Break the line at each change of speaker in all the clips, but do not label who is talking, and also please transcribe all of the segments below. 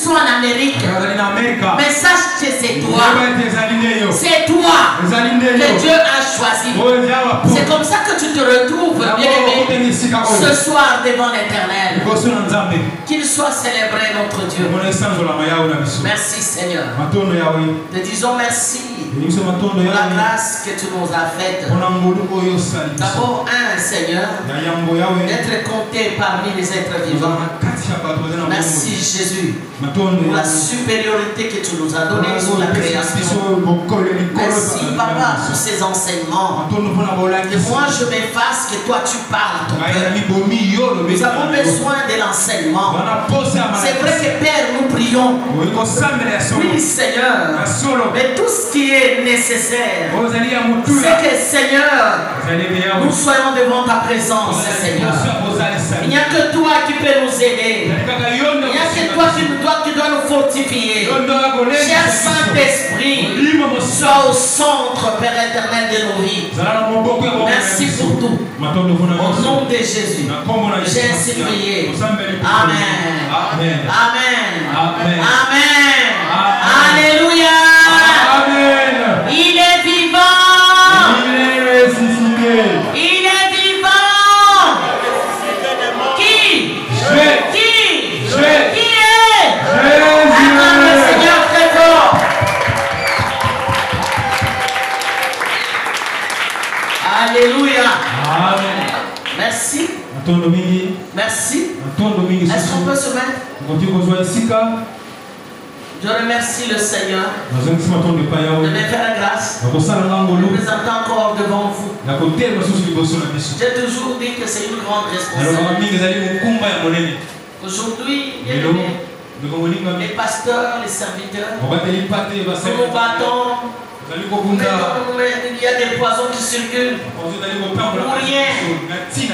soient en Amérique. Mais sache que c'est toi. C'est toi que Dieu a choisi. C'est comme ça que tu te retrouves, bien-aimé, ce soir devant l'Éternel. Qu'il soit célébré notre Dieu. Merci Seigneur. Te disons merci pour la grâce que tu nous as faite. D'abord, Seigneur, d'être compté parmi les êtres vivants. Merci Jésus pour la supériorité que tu nous as donnée sur la création. Merci Papa pour ces enseignements. Que moi je m'efface, que toi tu parles à ton cœur. Nous avons besoin de l'enseignement. C'est vrai que Père, nous prions. Oui Seigneur. Mais tout ce qui est nécessaire, c'est que Seigneur, nous soyons devant ta présence, Seigneur. Il n'y a que toi qui peux nous aider. Il n'y a que toi qui dois nous fortifier. Cher Saint-Esprit, sois au centre, Père éternel, de nos vies. Merci pour tout. Au nom de Jésus, j'ai ainsi prié. Amen. Amen. Amen. Amen. Alléluia. Amen. Il est vivant. Il est ressuscité. Il est vivant. Qui? Qui est? Acclame le Seigneur très fort. Alléluia. Amen. Merci. Merci. Est-ce qu'on peut se mettre? Je remercie le Seigneur de me faire grâce de me présenter encore devant vous. J'ai toujours dit que c'est une grande responsabilité. Aujourd'hui, les pasteurs, les serviteurs, nous nous battons. Il y a des poisons qui circulent pour rien,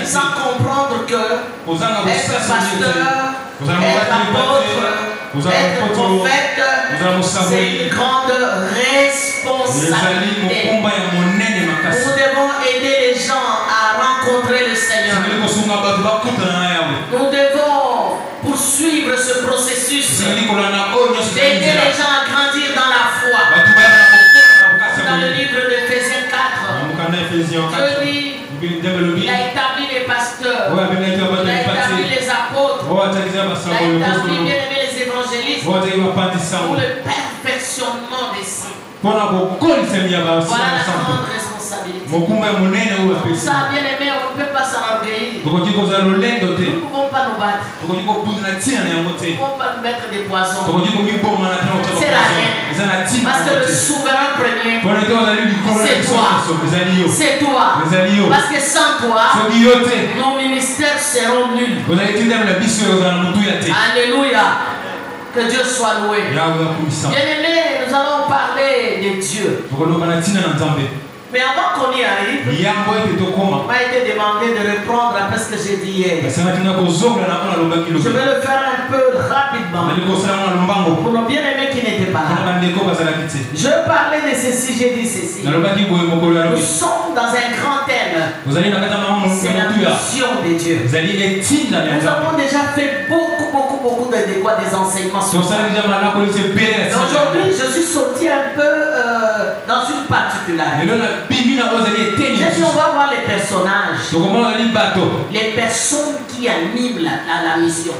sans comprendre que être pasteur, être apôtre, être prophète, c'est une grande responsabilité. Nous devons aider les gens à rencontrer le Seigneur. Nous devons poursuivre ce processus, d'aider les gens à grandir dans la foi. Dans le livre d'Éphésiens 4, Dieu dit, il a établi les pasteurs, il a établi les apôtres, il a établi les évangélistes pour le perfectionnement des saints. Voilà la grande responsabilité. Ça, bien aimé, on ne peut pas s'enorgueillir. Nous ne pouvons pas nous battre. Nous ne pouvons pas nous mettre des poisons. C'est la rien. Parce que le souverain premier, c'est toi. C'est toi. Parce que sans toi, nos ministères seront nuls. Alléluia. Que Dieu soit loué. Bien-aimés, nous allons parler de Dieu. Mais avant qu'on y arrive, il m'a été demandé de reprendre après ce que j'ai dit hier. Je vais le faire un peu rapidement pour nos bien-aimés qui n'étaient pas là. Je parlais de ceci, j'ai dit ceci. Nous sommes dans un grand thème. C'est la mission de Dieu. Nous avons déjà fait beaucoup des enseignements sur ça. Aujourd'hui, je suis sorti un peu dans une particularité. J'ai dit on va voir les personnages, les personnes qui animent la mission,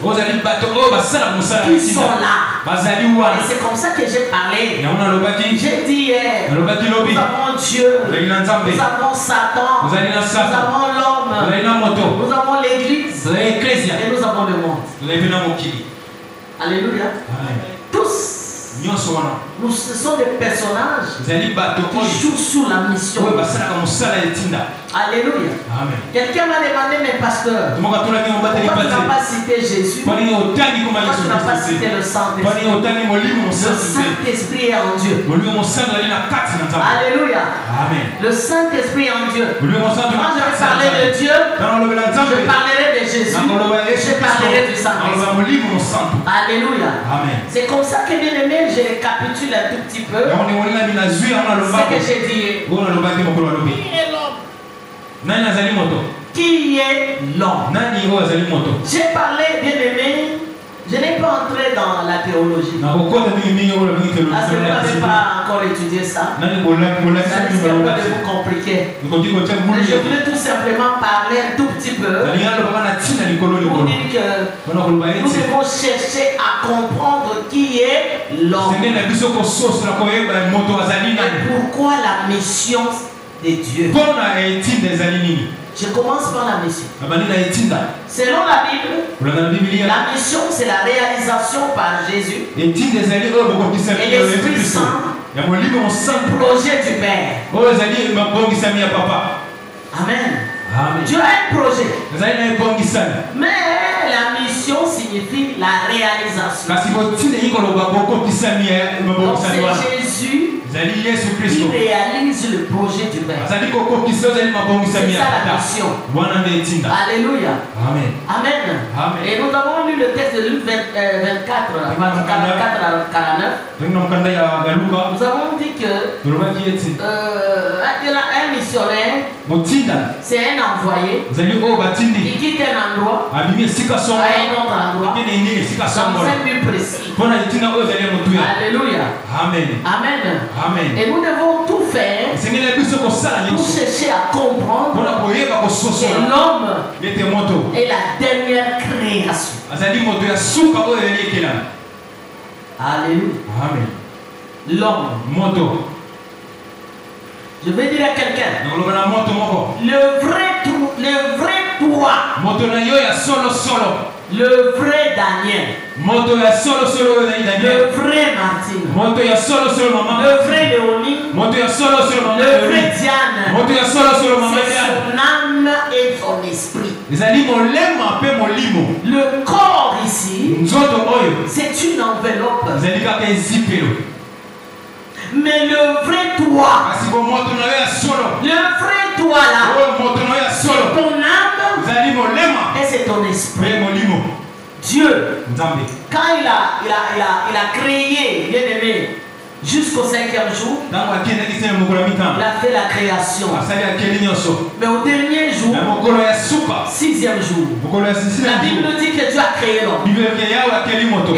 qui sont là. Et c'est comme ça que j'ai parlé. J'ai dit hier, nous avons Dieu, nous avons Satan, nous avons l'homme, nous avons l'église et nous avons le monde. Alléluia. Tous. Ce sont des personnages qui jouent sous la mission. Alléluia. Quelqu'un m'a demandé, mais pasteur, pourquoi tu n'as pas cité Jésus? Pourquoi tu n'as pas cité le Saint-Esprit? Le Saint-Esprit est en Dieu. Alléluia. Le Saint-Esprit est en Dieu. Quand je vais parler de Dieu, je parlerai de Jésus. Je parlerai du Saint-Esprit. Alléluia. C'est comme ça que, bien aimé, je récapitule un tout petit peu ce que j'ai dit. Qui est l'homme? Qui est l'homme? J'ai parlé, bien aimé, Je n'ai pas entré dans la théologie. Parce que vous n'avez pas encore étudié ça. Ça risque un peu de vous compliquer. Mais je voulais tout simplement parler un tout petit peu pour dire que nous devons chercher à comprendre qui est l'homme. Et pourquoi la mission de Dieu. Je commence par la mission. Selon la Bible, la mission c'est la réalisation par Jésus et l'Esprit Saint du projet du Père. Amen. Dieu a un projet. Mais la mission signifie la réalisation. Donc c'est Jésus qui réalise le projet du Père. C'est ça la mission. Alléluia.
Amen.
Amen. Et nous avons lu le texte de Luc 24, 44 à 49. Nous avons dit que il y a un missionnaire, c'est un envoyé. Il quitte un endroit à un autre endroit dans un but précis. Alléluia.
Amen.
Amen. Et nous devons tout faire pour chercher à comprendre que l'homme est la dernière création. Alléluia.
Amen.
L'homme. Je vais dire à quelqu'un, le vrai toi, le vrai Daniel, le vrai Martine, le vrai Léonie, le vrai Diane, c'est son âme et son esprit. Le corps ici, c'est une enveloppe. Mais le vrai toi, c'est ton âme et c'est ton esprit. Dieu, quand il a créé, bien aimé, jusqu'au 5e jour, il a fait la création. Mais au dernier jour, 6e jour, la Bible nous dit que Dieu a créé l'homme. Et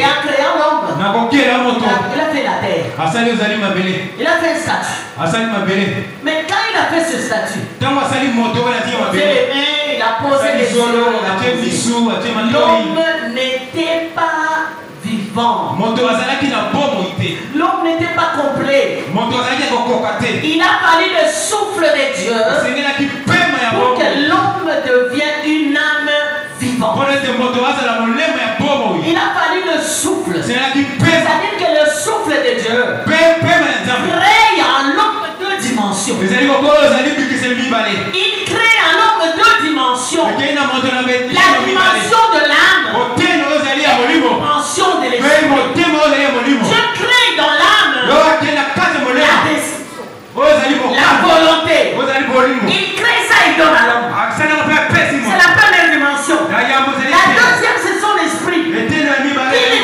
en créant l'homme, il a fait la terre. Il a fait un statut. Mais quand il a fait ce statut, il a posé les yeux. L'homme n'était pas vivant. L'homme n'était pas complet. Il a fallu le souffle de Dieu pour que l'homme devienne une âme vivante. Il a fallu le souffle. C'est-à-dire que le souffle de Dieu crée en l'homme 2 dimensions. Il crée en l'homme 2 dimensions. La dimension de l'âme, la dimension de l'esprit. Dieu crée dans l'âme la décision, la volonté. Il crée ça et donne à l'homme. C'est la première dimension. La deuxième, c'est son esprit qui lui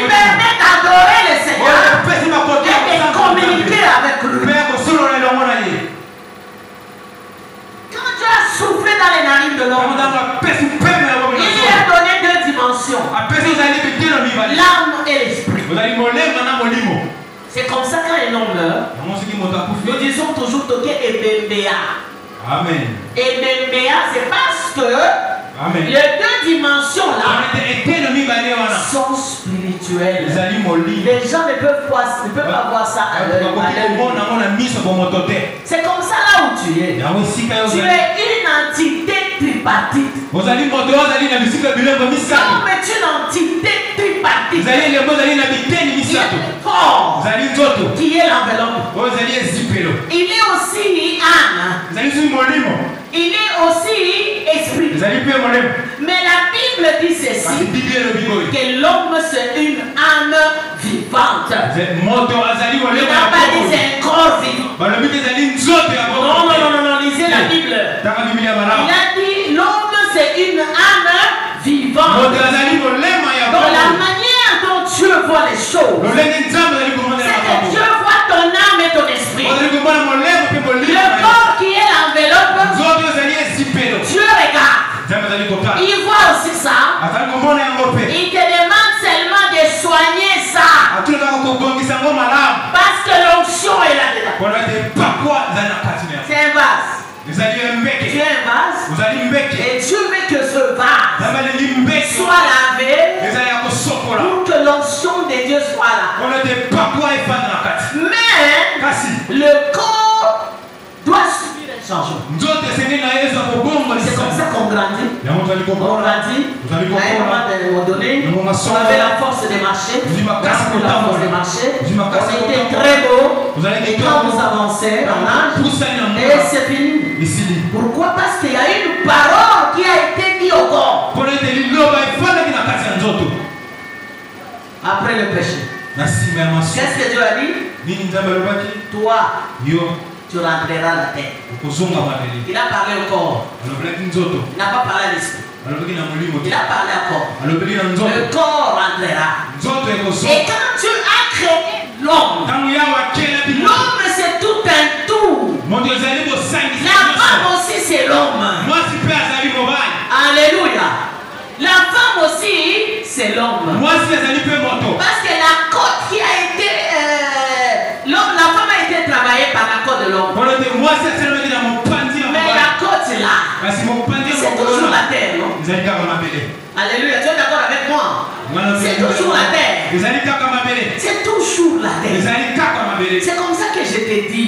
permet d'adorer le Seigneur et de communiquer avec lui. Quand Dieu a soufflé dans les narines de l'homme, il lui a donné 2 dimensions, l'âme et l'esprit. C'est comme ça quand un homme meurt, nous disons toujours toquer Ebembea.
Amen.
Ebembea, c'est parce que les 2 dimensions là sont spirituelles. Les gens ne peuvent pas voir ça à l'œil. C'est comme ça là où tu es. Tu es une entité tripartite. L'homme est une entité tripartite. Il y a le corps qui est l'enveloppe. Il est aussi âme. Il est aussi esprit. Mais la Bible dit ceci, que l'homme c'est une âme vivante. Il n'a pas dit c'est un corps vivant. Non, lisez la Bible. Il a dit l'homme c'est une âme vivante. Donc la manière dont Dieu voit les choses, c'est que Dieu voit ton âme et ton esprit. Le corps qui est l'enveloppe, Dieu regarde. Il voit aussi ça. Il te demande seulement de Parce que l'onction est là-dedans. C'est un vase. Tu es un vase. Et Dieu veut que ce vase soit lavé pour que l'onction de Dieu soit là. Mais le corps doit subir un changement. C'est comme ça qu'on grandit. On grandit. À un moment donné, on avait la force de marcher. Grâce pour la force de marcher, on était très beau. Et quand vous avancez en âge, et c'est fini. Pourquoi? Parce qu'il y a une parole qui a été mise au corps. Après le péché. Qu'est-ce que Dieu a dit? Toi, tu rentreras la terre. Il a parlé au corps. Il n'a pas parlé à l'esprit. Il a parlé au corps. Le corps rentrera. Et quand Dieu a créé l'homme, l'homme c'est tout un tout. La femme aussi c'est l'homme. Alléluia. La femme aussi c'est l'homme. Parce que la côte qui a été la femme a été travaillée par la côte de l'homme. Mais la côte là, c'est toujours la terre, non? Alléluia, tu es d'accord avec moi? C'est toujours la terre. C'est toujours la terre. C'est comme ça que je te dis,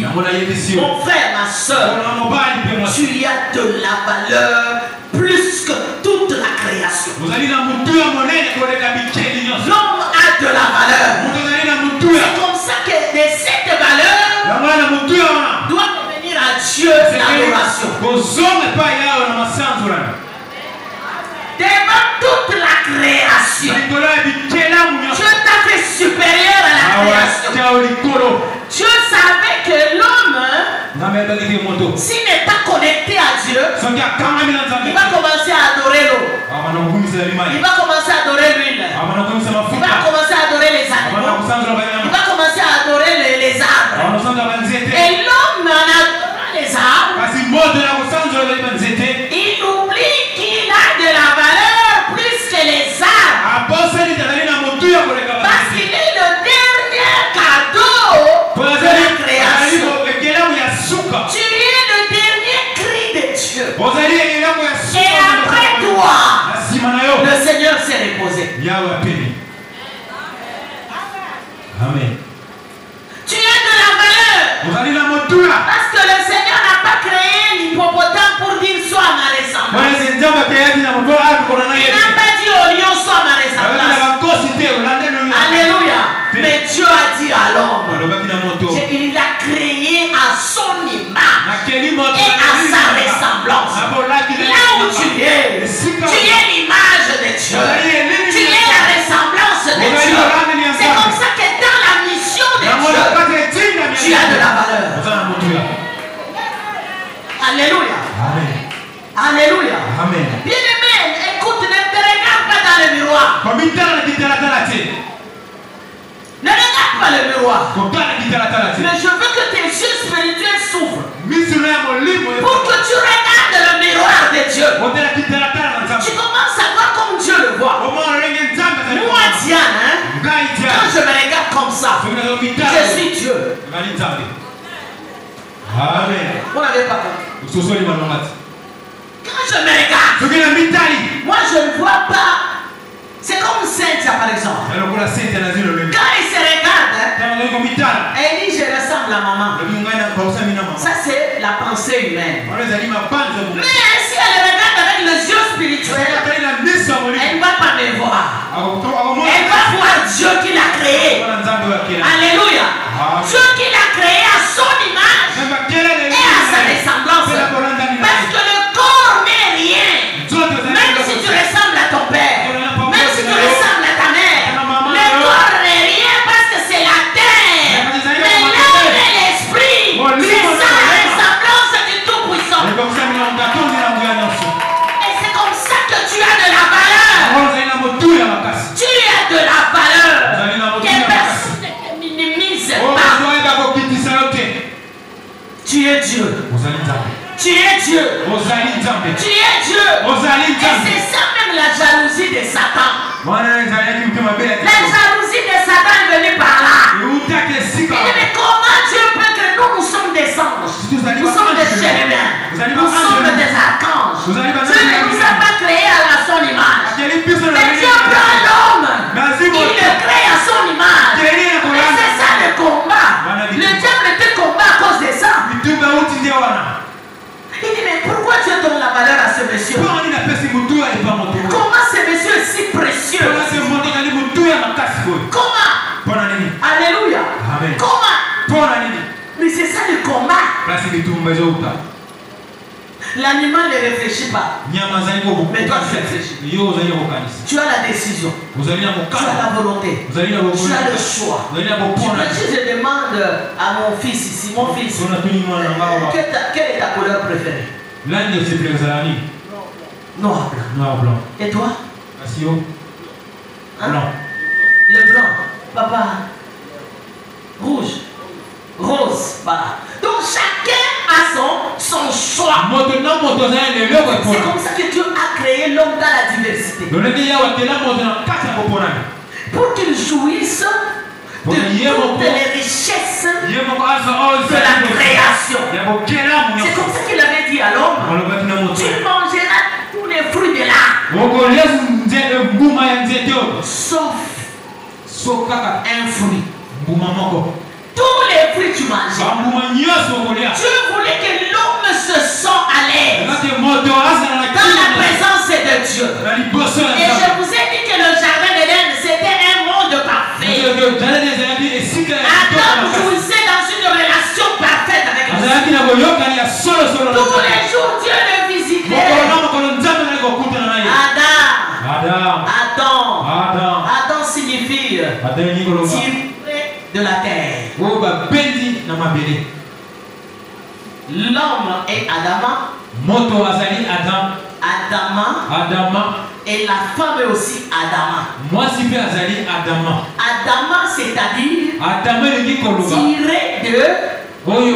mon frère, ma soeur, tu as de la valeur plus que toute la création. L'homme a de la valeur. C'est comme ça que de cette valeur doit devenir à Dieu l'adoration. Devant toute la création, Dieu t'a fait supérieur à la création. Dieu savait que l'homme, s'il n'est pas connecté à Dieu, il va commencer à adorer l'eau. Il va commencer à adorer l'huile. Il va commencer à adorer les animaux. Il va commencer à adorer les arbres. Et l'homme, en adorant les arbres, il oublie qu'il a de la valeur plus que les arbres. Parce qu'il est le dernier cadeau de la création. Tu es le dernier cri de Dieu. Et après toi, le Seigneur s'est reposé.
Amen.
Tu es de la valeur. Parce que le Seigneur n'a pas créé l'hippopotame pour dire sois ma ressemblance. Il n'a pas dit au lion sois ma ressemblance. Alléluia. Mais Dieu a dit à l'homme, il l'a créé à son image et à sa ressemblance. Là où tu es l'image de Dieu. Tu es la ressemblance de Dieu. C'est comme ça que dans la mission de Dieu, tu as de la valeur. Alléluia.
Amen.
Alléluia.
Amen.
Bien-aimé, écoute, ne te regarde pas dans le miroir. Ne regarde pas le miroir. Mais je veux que tes yeux spirituels s'ouvrent. Pour que tu regardes le miroir de Dieu. Tu commences à voir comme Dieu le voit. Moi, Diane, quand je me regarde comme ça, je suis Dieu.
Amen.
Vous n'avez pas compris. Quand je me regarde, moi je ne vois pas. C'est comme Cynthia par exemple. Quand il se regarde, elle dit je ressemble à maman. Ça c'est la pensée humaine. Mais si elle regarde avec les yeux spirituels, elle ne va pas me voir. Elle va voir Dieu qui l'a créé. Alléluia. Dieu qui l'a créé à son image et à sa ressemblance. Parce que le corps n'est rien. Même si tu ressembles à ton père, même si tu ressembles à ta mère, le corps n'est rien parce que c'est la terre. Mais l'âme et l'esprit, c'est ça la ressemblance du Tout-Puissant. Et c'est comme ça que tu as de la valeur. Tu as de la valeur. Que personne ne te minimise pas. Tu es Dieu. Tu es Dieu. Tu es Dieu. Et c'est ça même la jalousie de Satan. La jalousie de Satan est venue par là. L'animal ne réfléchit pas. Mais toi tu réfléchis. Tu as la décision. Tu as la volonté. Tu as le choix. Si je demande à mon fils ici, mon fils, quelle est ta couleur préférée? Noir, blanc. Et toi? Hein? Blanc. Le blanc. Papa. Rouge. Rose. Voilà. Donc chacun a son choix. C'est comme ça que Dieu a créé l'homme dans la diversité. Pour qu'il jouisse de toutes les richesses de la création. C'est comme ça qu'il avait dit à l'homme. Tu mangeras tous les fruits de l'arbre. Sauf un fruit. Tous les fruits tu mangeais. Dieu voulait que l'homme se sente à l'aise dans la présence de Dieu. Et je vous ai dit que le jardin d'Éden c'était un monde parfait. Adam jouissait dans une relation parfaite avec Dieu. Tous les jours Dieu le visitait. Adam signifie tiré de la terre. L'homme est Adama. Adama. Et la femme est aussi Adama. Adama, c'est-à-dire tiré de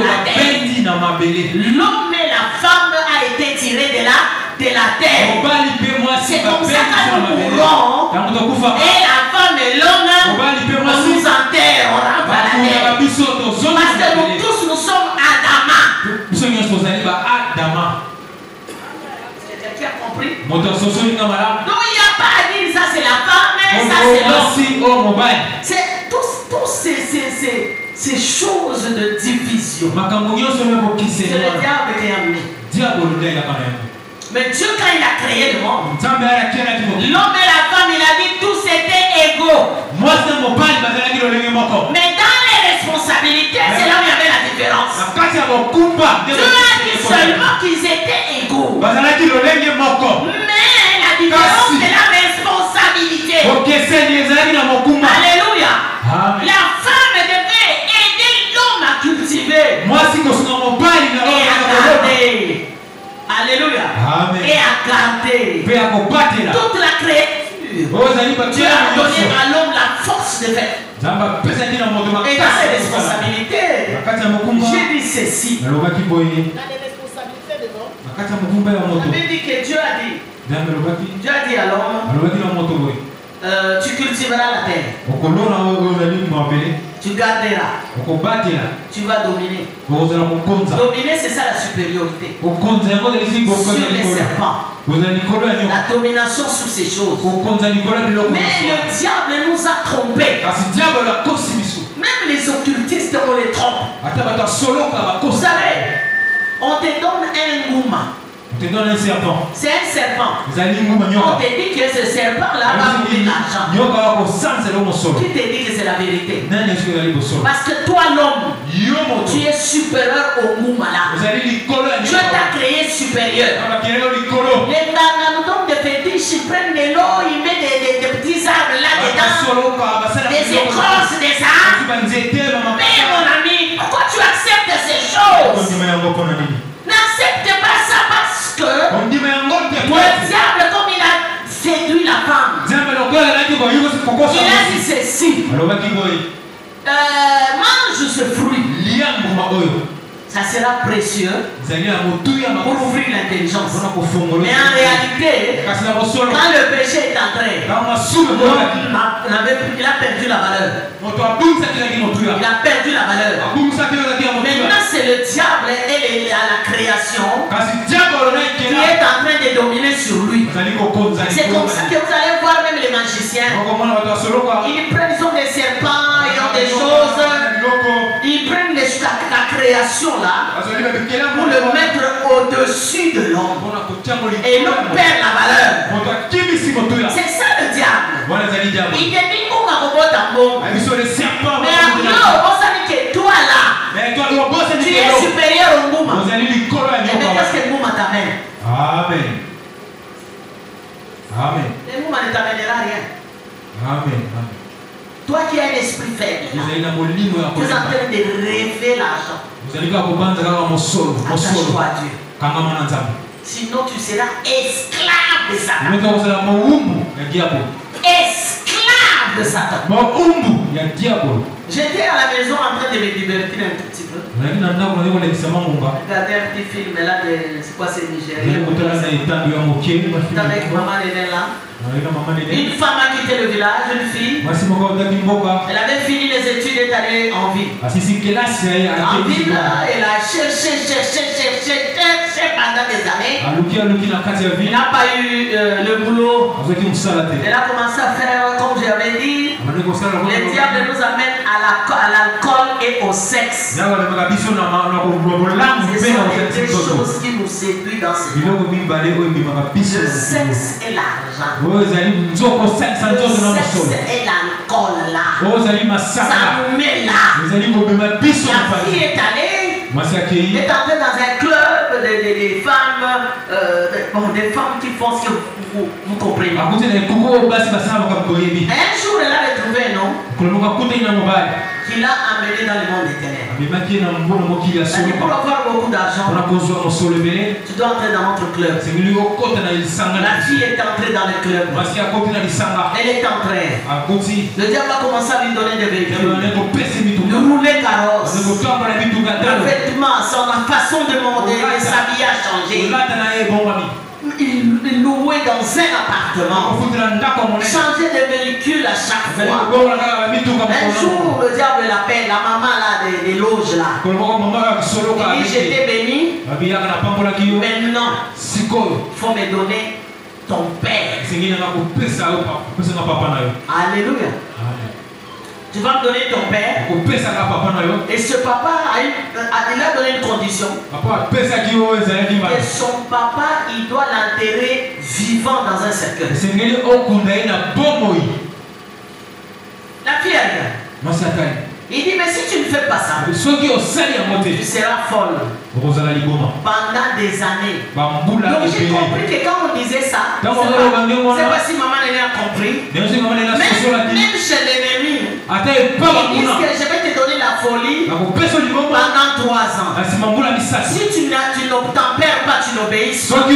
la terre. L'homme et la femme a été tirés de la terre. C'est comme ça que nous mourons. Et la femme et l'homme, on nous enterre, on rentre à la terre. Parce que nous tous, nous sommes Adama. Tu as compris? Donc il n'y a pas à dire ça c'est la femme, ça c'est l'homme. C'est tous ces choses de division. C'est le diable qui a mis. Mais Dieu, quand il a créé le monde, l'homme et la femme, il a dit tous étaient égaux. Mais dans les responsabilités, c'est là où il y avait la différence. Dieu a dit seulement qu'ils étaient égaux. Mais la différence, c'est la responsabilité. Alléluia. La femme devait aider l'homme à cultiver et à garder. Alléluia. Amen. Et à garder toute la créature. Dieu a donné à l'homme la force de faire. Et dans les responsabilités, j'ai dit ceci. Dans les responsabilités de l'homme, on avait dit que Dieu a dit à l'homme, tu cultiveras la terre. Tu garderas. Tu vas dominer. Dominer, c'est ça la supériorité. Sur les serpents. La domination sur ces choses. Mais le diable nous a trompés. Même les occultistes, on les trompe. Vous savez, on te donne un gouma. C'est un serpent. On te dit que ce serpent-là va vous donner l'argent. Qui te dit que c'est la vérité? Parce que toi, l'homme, tu es supérieur au Moumala. Dieu t'a créé supérieur. Les nanotons de fétiches, ils prennent de l'eau, ils mettent des petits arbres là-dedans, des écorces, des arbres. Mais mon ami, pourquoi tu acceptes ces choses? N'accepte pas ça parce que le diable, comme il a séduit la femme, il a dit ceci, mange ce fruit, ça sera précieux pour ouvrir l'intelligence. Mais en réalité, quand le péché est entré, il a perdu la valeur. Il a perdu la valeur. Maintenant, c'est le diable et à la création qui est en train de dominer sur lui. C'est comme ça que vous allez voir même les magiciens. Ils prennent des serpents, ils ont des choses. Ils prennent la création là pour le mettre au-dessus de l'homme. Et l'homme perd la valeur. C'est ça le diable. Il te dit qu'on va robot tambo. Mais alors, on s'est dit que toi là, tu es supérieur au mouvement. Tu es en train de rêver l'argent. Attache-toi à Dieu. Sinon tu seras esclave de Satan. Esclave de Satan. J'étais à la maison en train de me divertir un tout petit peu. Regardez un petit film là de. C'est quoi, c'est Nigérien? Avec maman Néné là. Une femme a quitté le village, une fille. Elle avait fini les études et est allée en ville. En ville, elle a cherché pendant des années. Elle n'a pas eu le boulot. Elle a commencé à faire, comme j'avais dit, les diables nous amènent à l'alcool et au sexe. Ce sont des choses qui nous séduisent dans ce monde. Le sexe et l'argent. Le sexe et l'alcool là. Ça nous met là. La fille est allée. Elle est entrée dans un club des femmes, des femmes qui font ce que vous comprenez. Un jour, elle a retrouvé un homme qui l'a amené dans le monde des ténèbres. Pour avoir beaucoup d'argent, tu dois entrer dans notre club. La fille est entrée dans le club. Elle est entrée. Le diable a commencé à lui donner des véhicules. De rouler carrosse. Le vêtement, son façon de s'habiller a changé. Il louait dans un appartement. Changer de véhicule à chaque fois. Un jour, le diable l'appelle, la maman là, des loges là. Il dit, j'étais béni. Maintenant, il faut me donner ton père. Alléluia. Tu vas me donner ton père. Et ce papa, il a donné une condition. Et son papa, il doit l'enterrer vivant dans un cercueil. La fille arrive. Il dit, mais si tu ne fais pas ça, tu seras folle pendant des années. Donc j'ai compris que quand on disait ça, c'est pas si maman a compris. Même chez l'ennemi, ils disent que je vais te donner la folie pendant 3 ans. Si tu n'obtempères pas, tu n'obéis pas,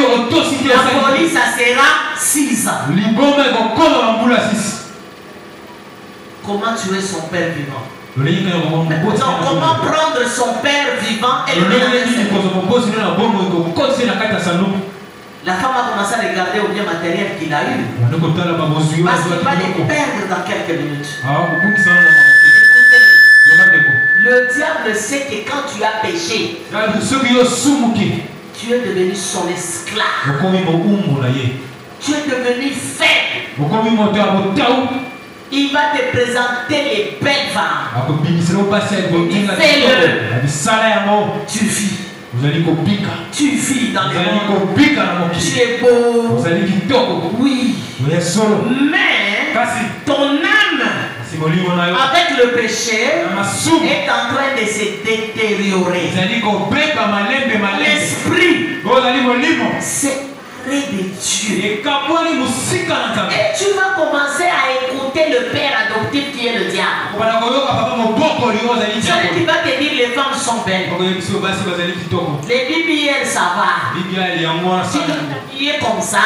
la folie, ça sera 6 ans. Comment tuer son père vivant? Comment prendre son père vivant et le mettre dans. La femme a commencé à regarder au bien matériel qu'il a eu. Parce qu'il va les perdre dans quelques minutes. Écoutez, le diable sait que quand tu as péché, tu es devenu son esclave. Tu es devenu faible. Il va te présenter les belles femmes. Fais-le. Tu vis. Tu vis dans les mondes. Tu es beau. Oui. Mais ton âme, avec le péché, est en train de se détériorer. L'esprit, c'est de Dieu. Et tu vas commencer à écouter le père adoptif qui est le diable. Celui qui va te dire les femmes sont belles. Les BBL ça va. Si tu es comme ça,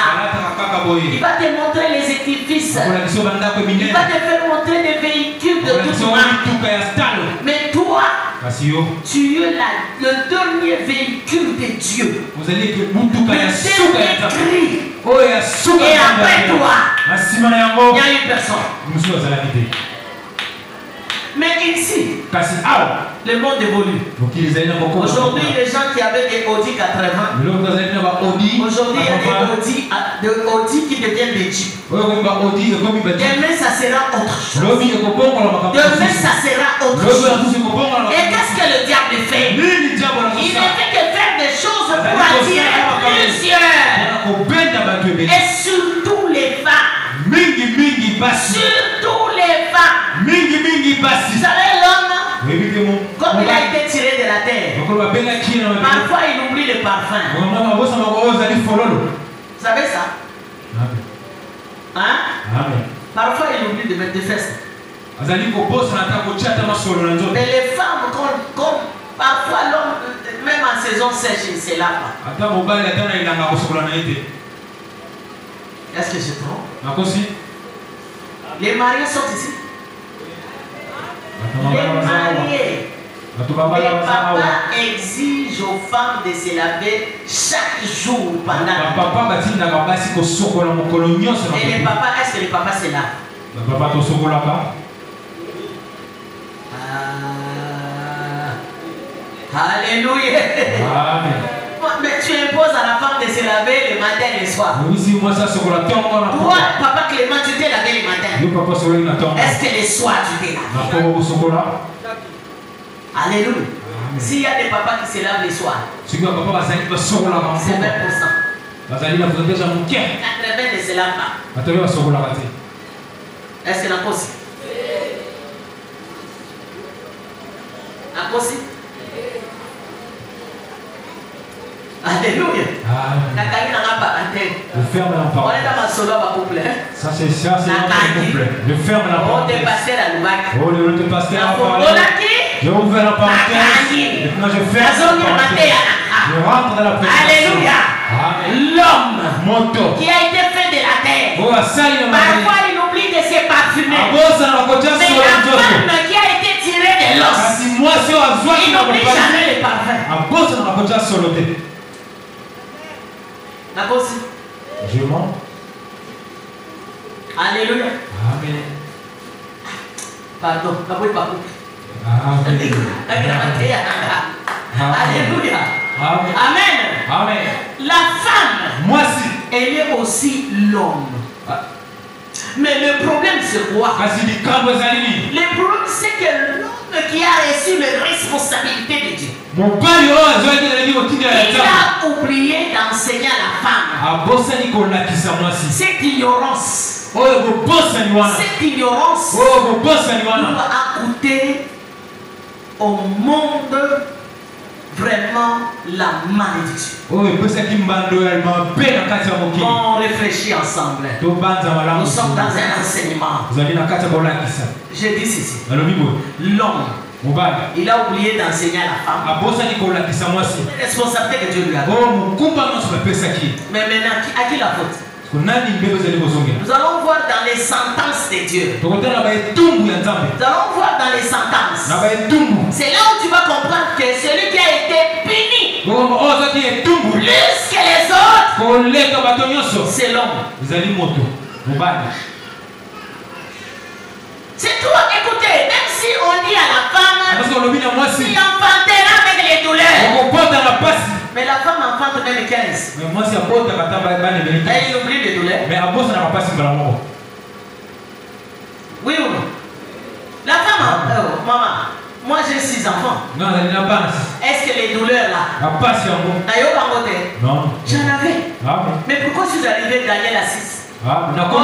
il va te montrer les édifices. Il va te faire montrer des véhicules de toute marque. Mais toi, tu es le dernier véhicule de Dieu. Le dernier cri. Et après toi, il y a une personne. Mais ici, le monde évolue. Aujourd'hui, les gens qui avaient des Audi 80, aujourd'hui, il y a des Audi qui deviennent des Jeeps. Demain, ça sera autre chose. Demain, ça sera autre chose. Et qu'est-ce que le diable fait? Il ne fait que faire des choses pour attirer plusieurs. Et surtout les femmes. Surtout les femmes. Vous savez, l'homme, comme il a été tiré de la terre, parfois il oublie le parfum. Vous savez ça? Hein? Parfois il oublie de mettre des fesses. Mais les femmes, comme parfois l'homme, même en saison sèche, il ne se lave pas. Est-ce que je trompe? Les mariés sont ici. Les mariés. Les papas exigent aux femmes de se laver chaque jour pendant. Et les papas, est-ce que les papas se lavent? Alléluia. Mais tu imposes à la femme de se laver le matin et le soir. Toi, papa Clément, tu t'es lavé le matin. Est-ce que le soir tu t'es lavé? Alléluia. S'il y a des papas qui se lavent le soir, c'est 20%. 80 ne se lavent pas. Est-ce que la cause? La cause? Alléluia.
Je ferme la porte. Ça c'est ça, c'est notre couple. Je ferme la porte. Oh, le pasteur a parlé. J'ai ouvert la porte. Et moi je ferme la porte. Je rentre dans la présence.
Alléluia. L'homme qui a été fait de la terre. Parfois il oublie de se parfumer. Mais la femme qui a été tirée de l'os, il n'oublie jamais le parfum. La cause.
Je mens.
Alléluia.
Amen.
Pardon, pas
Amen.
Alléluia.
Amen.
Amen.
Amen.
La femme,
moi si,
elle est aussi l'homme. Mais le problème c'est quoi? Le problème c'est que l'homme qui a reçu les responsabilités de Dieu, il a oublié d'enseigner à la femme. Cette ignorance, doit coûter au monde vraiment la malédiction. On réfléchit ensemble. Nous sommes dans un enseignement. Je dis ceci. L'homme, il a oublié d'enseigner à la femme. C'est responsabilité que Dieu lui a donné. Mais maintenant, à qui la faute? Nous allons voir dans les sentences de Dieu. Nous allons voir dans les sentences. C'est là où tu vas comprendre que celui qui a été puni plus que les autres, c'est l'homme. C'est toi, écoutez, même si on dit à la femme, il enfantera avec les douleurs. Mais la femme enfante même 15. Elle oublie les douleurs. Oui ou non? La femme, maman, moi j'ai 6 enfants. Est-ce que les douleurs là?
Non.
J'en avais. Mais pourquoi je suis arrivé à gagner la 6? Maintenant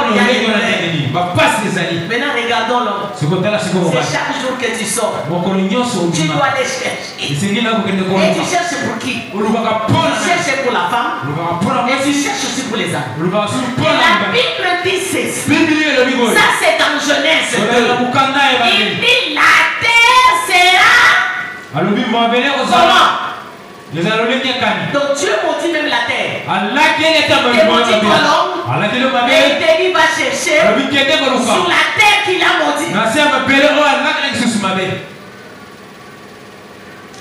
regardons l'homme. C'est chaque jour que tu sors. Tu dois aller chercher. Et tu cherches pour qui? Tu cherches pour la femme. Et tu cherches aussi pour les hommes. Et la Bible dit ceci. Ça c'est en Genèse 2. Il dit la terre sera comment? Donc Dieu maudit même la terre. Il maudit l'homme. Et il te dit va chercher sur la terre qu'il a maudit.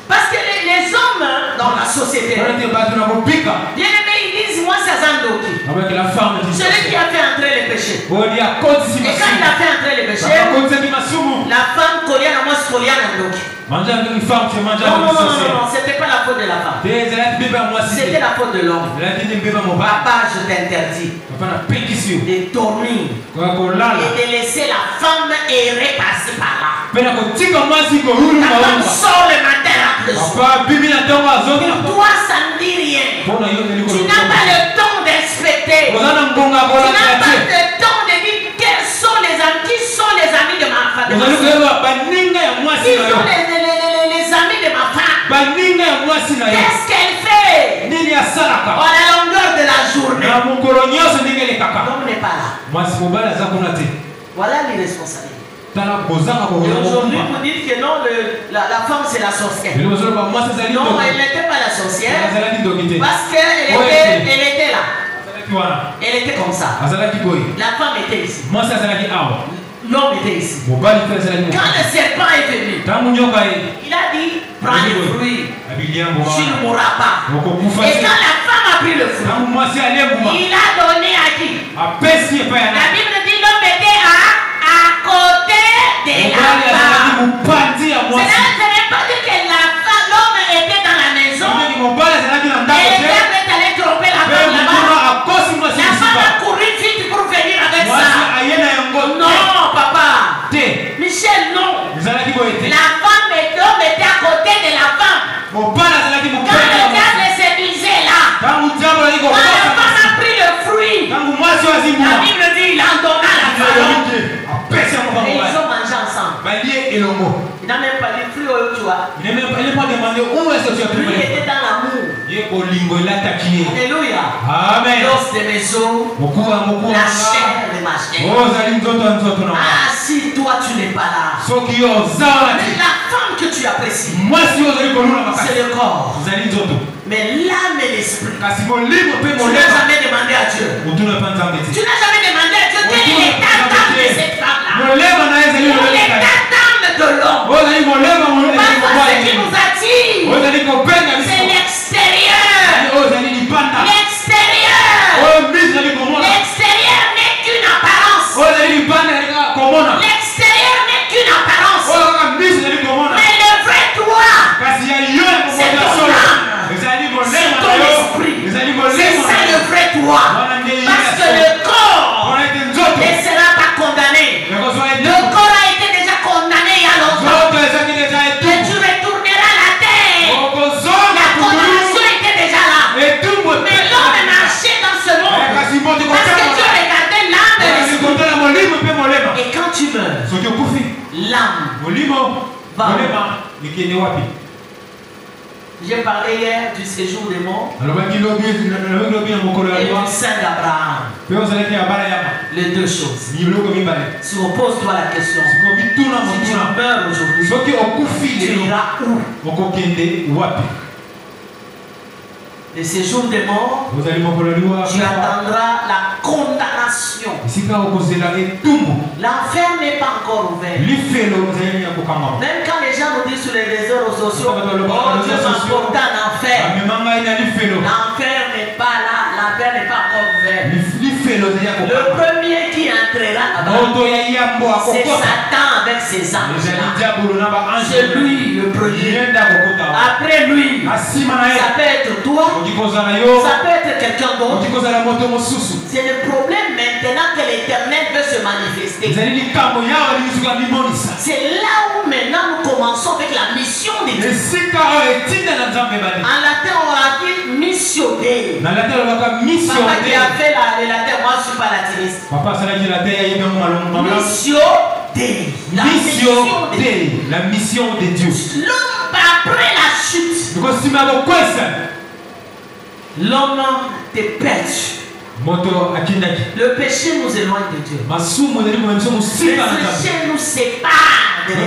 Parce que les hommes dans la société, bien aimé, ils disent moi c'est Zandoki. Celui qui a fait entrer les péchés. Et quand il a fait entrer les péchés, la femme coréenne moi c'est coréenne Zandoki. Non, c'était pas la faute de la femme. C'était la faute de l'homme. Papa, je t'interdis de dormir et de laisser la femme errer par-ci par-là. La femme sort le matin après. Pour toi, ça ne dit rien. Tu n'as pas le temps d'inspecter. Tu n'as pas le temps de dire quels sont les amis, qui sont les amis de ma femme. Qui sont les amis de ma femme. Qu'est-ce qu'elle fait à la longueur de la journée? L'homme n'est pas là. Voilà l'irresponsabilité. aujourd'hui, vous dites que non, la femme c'est la sorcière. Non, elle n'était pas la sorcière. Parce qu'elle était là. Elle était comme ça. La femme était ici. L'homme était ici. Quand le serpent est venu, il a dit prends le fruit, tu ne mourras pas. Et quand la femme a pris le fruit, il a donné à qui? La Bible dit l'homme était à côté de la femme. Ce n'est pas dit que l'homme était dans la maison et le père est allé tromper la femme là-bas. La femme a couru vite pour venir avec ça. Non, papa. Michel, non. La femme et l'homme étaient à côté de la femme. Quand le diable se disait là, quand la femme a pris le fruit, la Bible dit il en donna la femme. Et ils ont mangé ensemble. Il n'a même pas dit fruit au choix. Il n'a pas demandé où est-ce que tu as pris. Il était dans l'amour. Alléluia. Amen. L'os de mes os, la chair de ma chair. Ah, si toi tu n'es pas là, mais la femme que tu apprécies, c'est le corps. Mais l'âme et l'esprit, tu n'as jamais demandé à Dieu. Tu n'as jamais demandé à Dieu quel est l'état d'âme de cette femme-là. Quel est l'état d'âme de l'homme. Parfois, ce qui nous attire, c'est l'extérieur. L'extérieur n'est qu'une apparence. L'extérieur n'est qu'une apparence. Mais le vrai toi, c'est ton âme. C'est ton esprit. C'est ça le vrai toi. Parce que le corps ne sera pas condamné. Le corps a été déjà condamné il y a longtemps. Et tu retourneras la terre. La condamnation était déjà là. Mais l'homme marchait dans ce monde. Parce que Dieu regardait l'âme et l'esprit. Et quand tu meurs, l'âme va. J'ai parlé hier du séjour des morts et du sein d'Abraham. Les deux choses. Si on pose toi la question, si tu meurs aujourd'hui, tu iras où? Le séjour des morts, tu attendras la condamnation. L'enfer n'est pas encore ouvert. Même quand les gens nous disent sur les réseaux sociaux, oh Dieu m'a porté en enfer. L'enfer n'est pas là, l'enfer n'est pas encore ouvert. Le premier qui entrera là-bas, c'est Satan avec ses anges. C'est lui le premier. Après lui, ça peut être toi. Ça peut être quelqu'un d'autre. C'est le problème maintenant que l'Éternel veut se manifester. C'est là où maintenant nous commençons avec la mission de Dieu. En latin on a dit mission Dei. Papa qui a fait le latin, moi je ne suis pas latiniste. Mission Dei.
La mission de Dieu.
L'homme après la chute, l'homme te pêche. Le péché nous éloigne de Dieu. Le péché nous sépare de Dieu.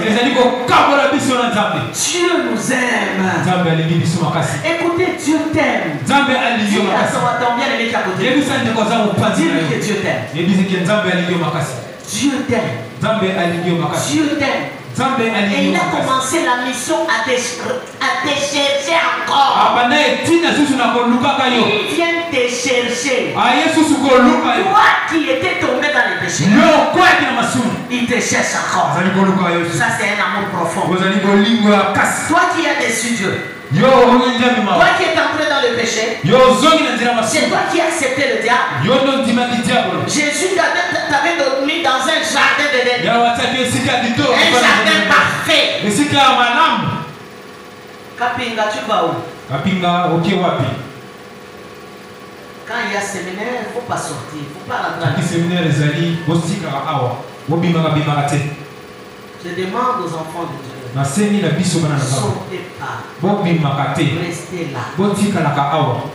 Dieu nous aime. Écoutez, Dieu t'aime. Dis à ton bien-aimé qui est à côté. Dis-lui que Dieu t'aime. Dieu t'aime. Dieu t'aime. Et il a commencé la mission à te chercher encore. Il vient te chercher. Toi qui étais tombé dans les péchés, il te cherche encore. Ça c'est un amour profond. Toi qui as déçu Dieu, toi qui es entré dans le péché, c'est toi qui as accepté le diable. Jésus t'avait dormi dans un jardin d'Éden. Un jardin parfait. Kapinga, tu vas où? Quand il y a séminaire, il ne faut pas sortir. Il ne faut pas rentrer. Je demande aux enfants de Dieu. Sortez pas. Restez là.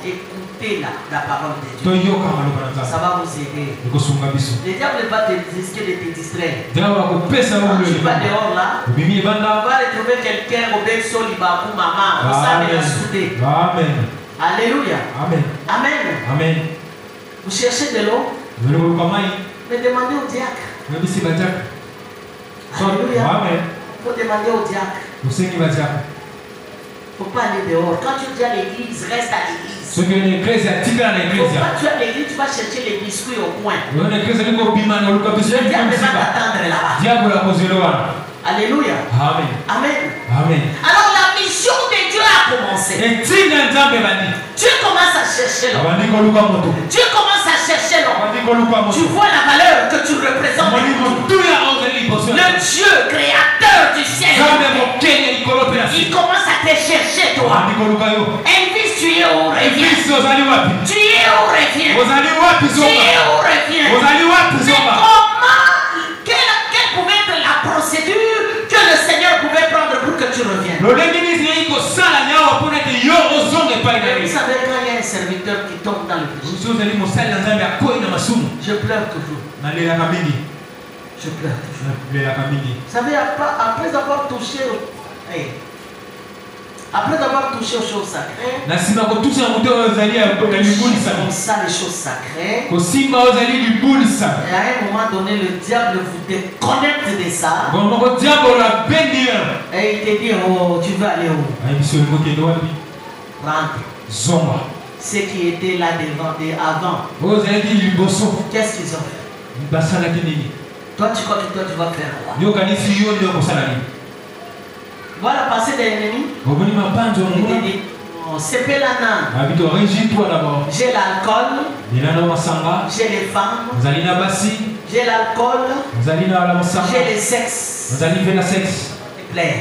Écoutez écouter la parole de Dieu. Ça va vous aider. Le diable va te risquer de te distraire. Quand tu vas dehors là, tu vas retrouver quelqu'un au bec sur l'ibabou, maman. Vous savez la souder.
Amen.
Alléluia.
Amen.
Amen.
Amen.
Vous cherchez de l'eau? Mais demandez au diacre. Alléluia.
Amen.
Il faut demander au diacre. Il ne faut pas aller dehors. Quand tu dis à l'église, reste à l'église. Quand tu es à l'église, tu vas chercher les biscuits au coin. Le diable va t'attendre là-bas. Alléluia.
Amen.
Amen.
Amen.
Alors la mission de Dieu a commencé. Dieu commence à chercher l'homme. Dieu commence à chercher l'homme. Tu vois la valeur que tu représentes. Le Dieu créateur du ciel. Il commence à te chercher toi. Elvis, tu es où reviens? Tu es où reviens? Tu es où reviens? Quelle pouvait être la procédure que le Seigneur pouvait prendre pour que tu reviennes? Vous savez, quand il y a un serviteur qui tombe dans le péché, je pleure toujours. Je pleure toujours. Vous savez, après avoir touché aux choses sacrées, comme ça les choses sacrées, et à un moment donné, le diable vous déconnecte de ça. Et il te dit, oh, tu veux aller où? Rentre. Ceux qui étaient là avant, qu'est-ce qu'ils ont fait? Toi, tu crois que toi, tu vas faire quoi? Voilà la pensée de l'ennemi. Il dit, c'est Pélana. J'ai l'alcool. J'ai les femmes. J'ai l'alcool. J'ai les sexes. Plaire.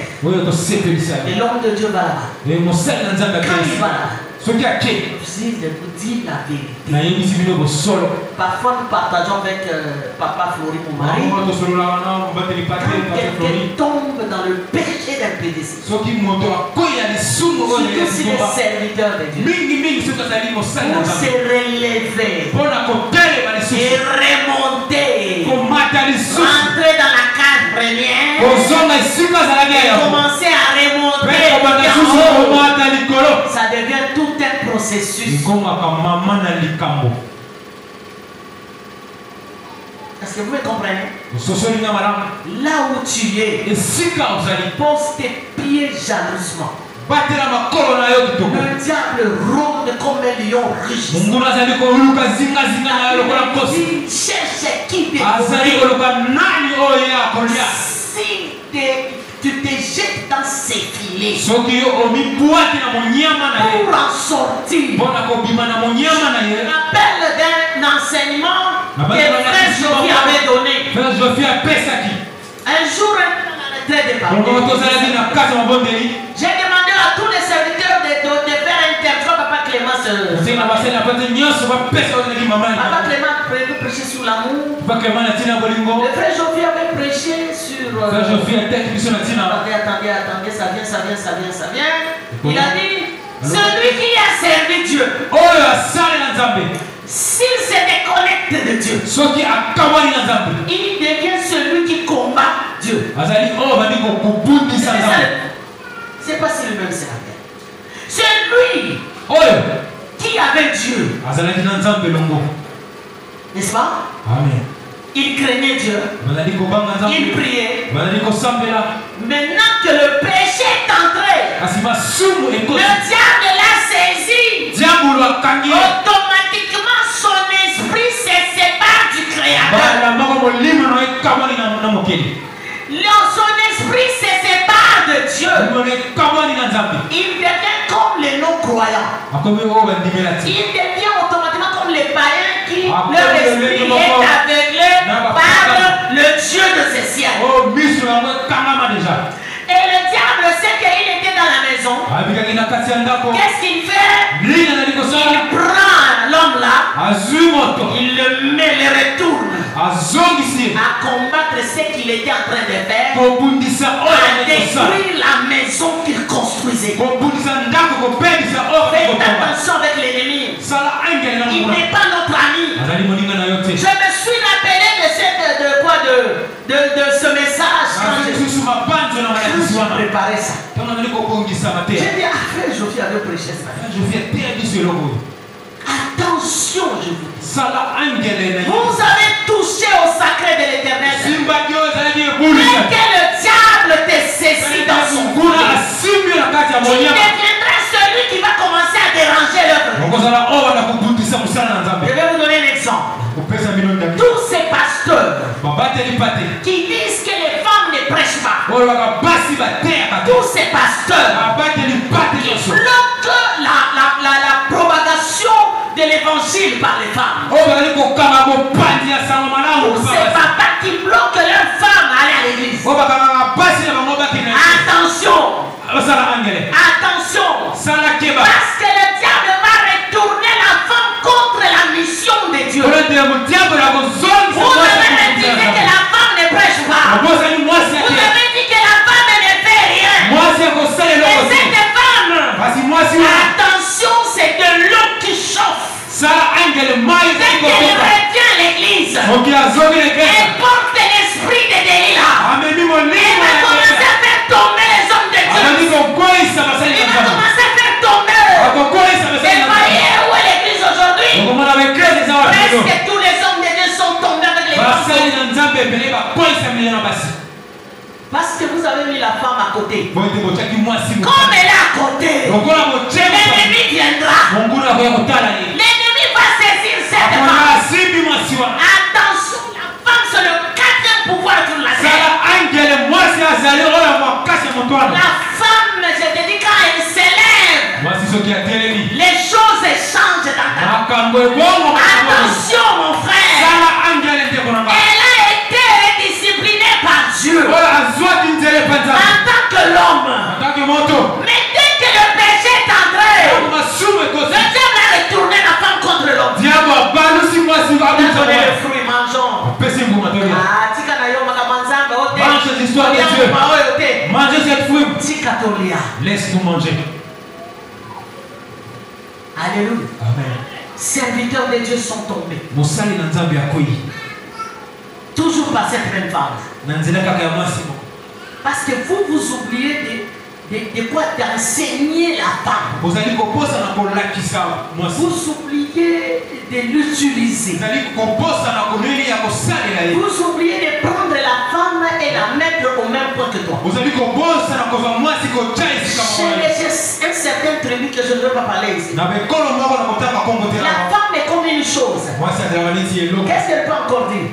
Et l'homme de Dieu va là-bas. Quand il va là, je vous dis la vérité. Parfois nous partageons avec Papa Flori, mon mari. Quand quelqu'un tombe dans le péché d'impédicité, surtout si les serviteurs de Dieu, pour se relever et remonter, rentrer dans la case première et commencer à remonter, ça devient tout un processus. Est-ce que vous me comprenez? Là où tu es, pose tes pieds jalousement. Le diable rôde comme un lion riche. Il cherche qui si tu te jettes dans ses filets pour en sortir. Rappelle d'un enseignement que frère Sophie avait donné. Un jour, on a traité de j'ai demandé à tous les serviteurs de faire un interview. Papa Clément prévu prêcher sur l'amour. Le frère Sophie avait prêché sur attendez, ça vient. Il a dit, celui qui a servi Dieu, s'il se déconnecte de Dieu, il devient celui qui combat Dieu. C'est pas si le même c'est la terre. C'est lui qui avait Dieu. N'est-ce pas?
Amen.
Il craignait Dieu. Il priait. Maintenant que le péché est entré, le diable l'a saisi. Automatiquement, son esprit se sépare du Créateur. Son esprit se sépare de Dieu. Il devient comme les non-croyants. Il devient automatiquement comme les païens qui leur esprit est aveuglé par le Dieu de ces ciels. Et le diable sait qu'il était dans la maison. Qu'est-ce qu'il fait? Il prend l'homme là, il le met, le retourne à combattre ce qu'il était en train de faire, à détruire la maison qu'il construisait. Faites attention avec l'ennemi. préparé ça. J'ai dit, frère Jophie avait prêché ça. Attention, je vous dis. Vous avez touché au sacré de l'Éternel. Dès que le diable te saisit dans son cou, tu deviendras celui qui va commencer à déranger l'œuvre. Je vais vous donner un exemple. Tous ces pasteurs qui disent que les femmes ne prêchent pas, tous ces pasteurs qui bloquent la propagation de l'évangile par les femmes, tous ces papas qui bloquent leurs femmes à aller à l'église. Attention, attention, parce que le diable va retourner la femme contre la mission de Dieu. Vous devez me dire que la femme ne prêche pas. Vous devez dire que la femme ne fait rien. Et cette femme, attention, c'est de l'eau qui chauffe. Dès qu'elle revient à l'église, elle porte l'esprit de Delilah. Elle va commencer à faire tomber les hommes de Dieu. Elle va commencer à faire tomber. Elle va hier où est l'église aujourd'hui? Presque tous les hommes de Dieu sont tombés avec les femmes. Parce que vous avez mis la femme à côté. Comme elle est à côté, l'ennemi viendra. L'ennemi va saisir cette femme. Attention, la femme c'est le quatrième pouvoir sur la terre. La femme, je te dis, quand elle s'élève, les choses changent dans ta vie. Attention mon frère, elle a été disciplinée par Dieu en tant que l'homme. Mais dès que le péché est entré, le diable a retourné la femme contre l'homme. Donnez le fruit, mangeons.
Mange ces histoires de Dieu. Mangez cette fruit. Laisse-nous manger.
Alléluia.
Amen.
Serviteurs de Dieu sont tombés. Toujours par cette même femme. Parce que vous oubliez de quoi d'enseigner la femme. Vous oubliez de l'utiliser. Vous oubliez de prendre la femme et la mettre au même point que toi. J'ai un certain tribu que je ne veux pas parler ici. La femme est comme une chose. Qu'est-ce qu'elle peut encore dire?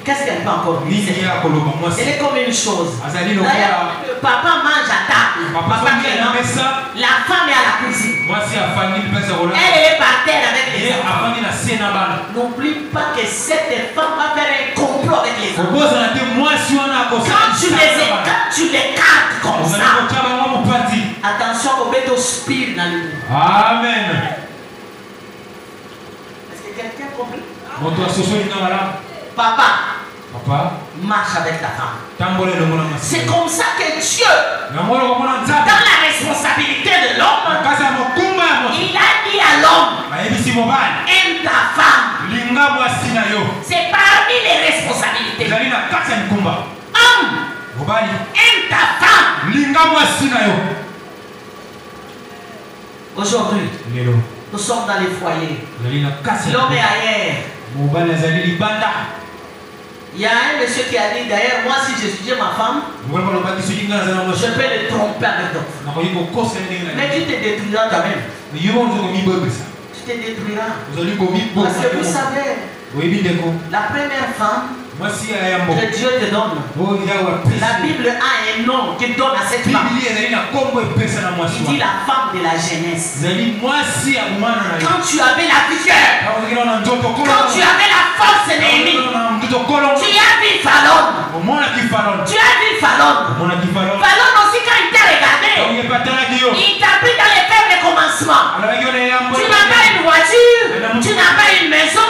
Qu'est-ce qu'elle peut encore dire? Elle est comme une chose. Papa mange à table. La femme est à la cuisine. Elle est par terre avec les enfants. N'oublie pas que cette femme va faire un complot avec les enfants. Quand tu les cartes comme ça, attention au bête au spire dans le monde.
Amen.
Est-ce que quelqu'un compris?
Papa,
marche avec ta femme. C'est comme ça que Dieu, dans la responsabilité de l'homme, il a dit à l'homme, aime ta femme. C'est parmi les responsabilités. Homme, aime ta femme. Aujourd'hui, nous sommes dans les foyers. L'homme est ailleurs. Il y a un monsieur qui a dit, d'ailleurs, moi si je suis ma femme, je peux le tromper avec d'autres. Mais tu te détruiras toi-même. Tu te détruiras. Parce que vous savez, la première femme que Dieu te donne, la Bible a un nom qu'il donne à cette femme. Il dit la femme de la jeunesse. Quand tu avais la vigueur, quand tu avais la force ennemie, tu as vu Pharaon. Tu as vu Pharaon. Pharaon aussi, quand il t'a regardé, il t'a pris dans les faibles commencements. Tu n'as pas une voiture, tu n'as pas une maison,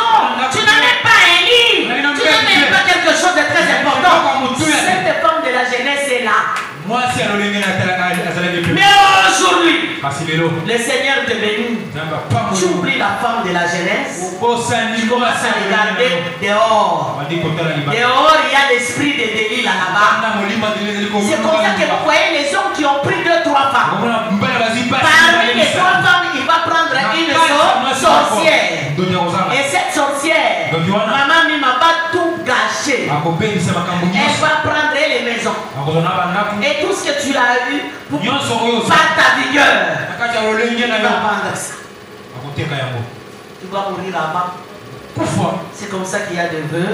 tu n'as même pas un lit, tu n'as même pas quelque chose de très important. Cette femme de la jeunesse est là. Mais aujourd'hui, le Seigneur te bénit. Tu oublies la femme de la jeunesse. Tu commences à regarder dehors. Dehors, il y a l'esprit de délit là-bas. C'est comme ça que vous voyez les hommes qui ont pris 2-3 femmes. Parmi les 3 femmes, il va prendre une sorcière. Et cette sorcière, maman Mima va tout gâcher. Elle va prendre les maisons. Et tout ce que tu as eu par ta vigueur, tu vas prendre ça. Tu vas mourir là-bas. C'est comme ça qu'il y a des vœux.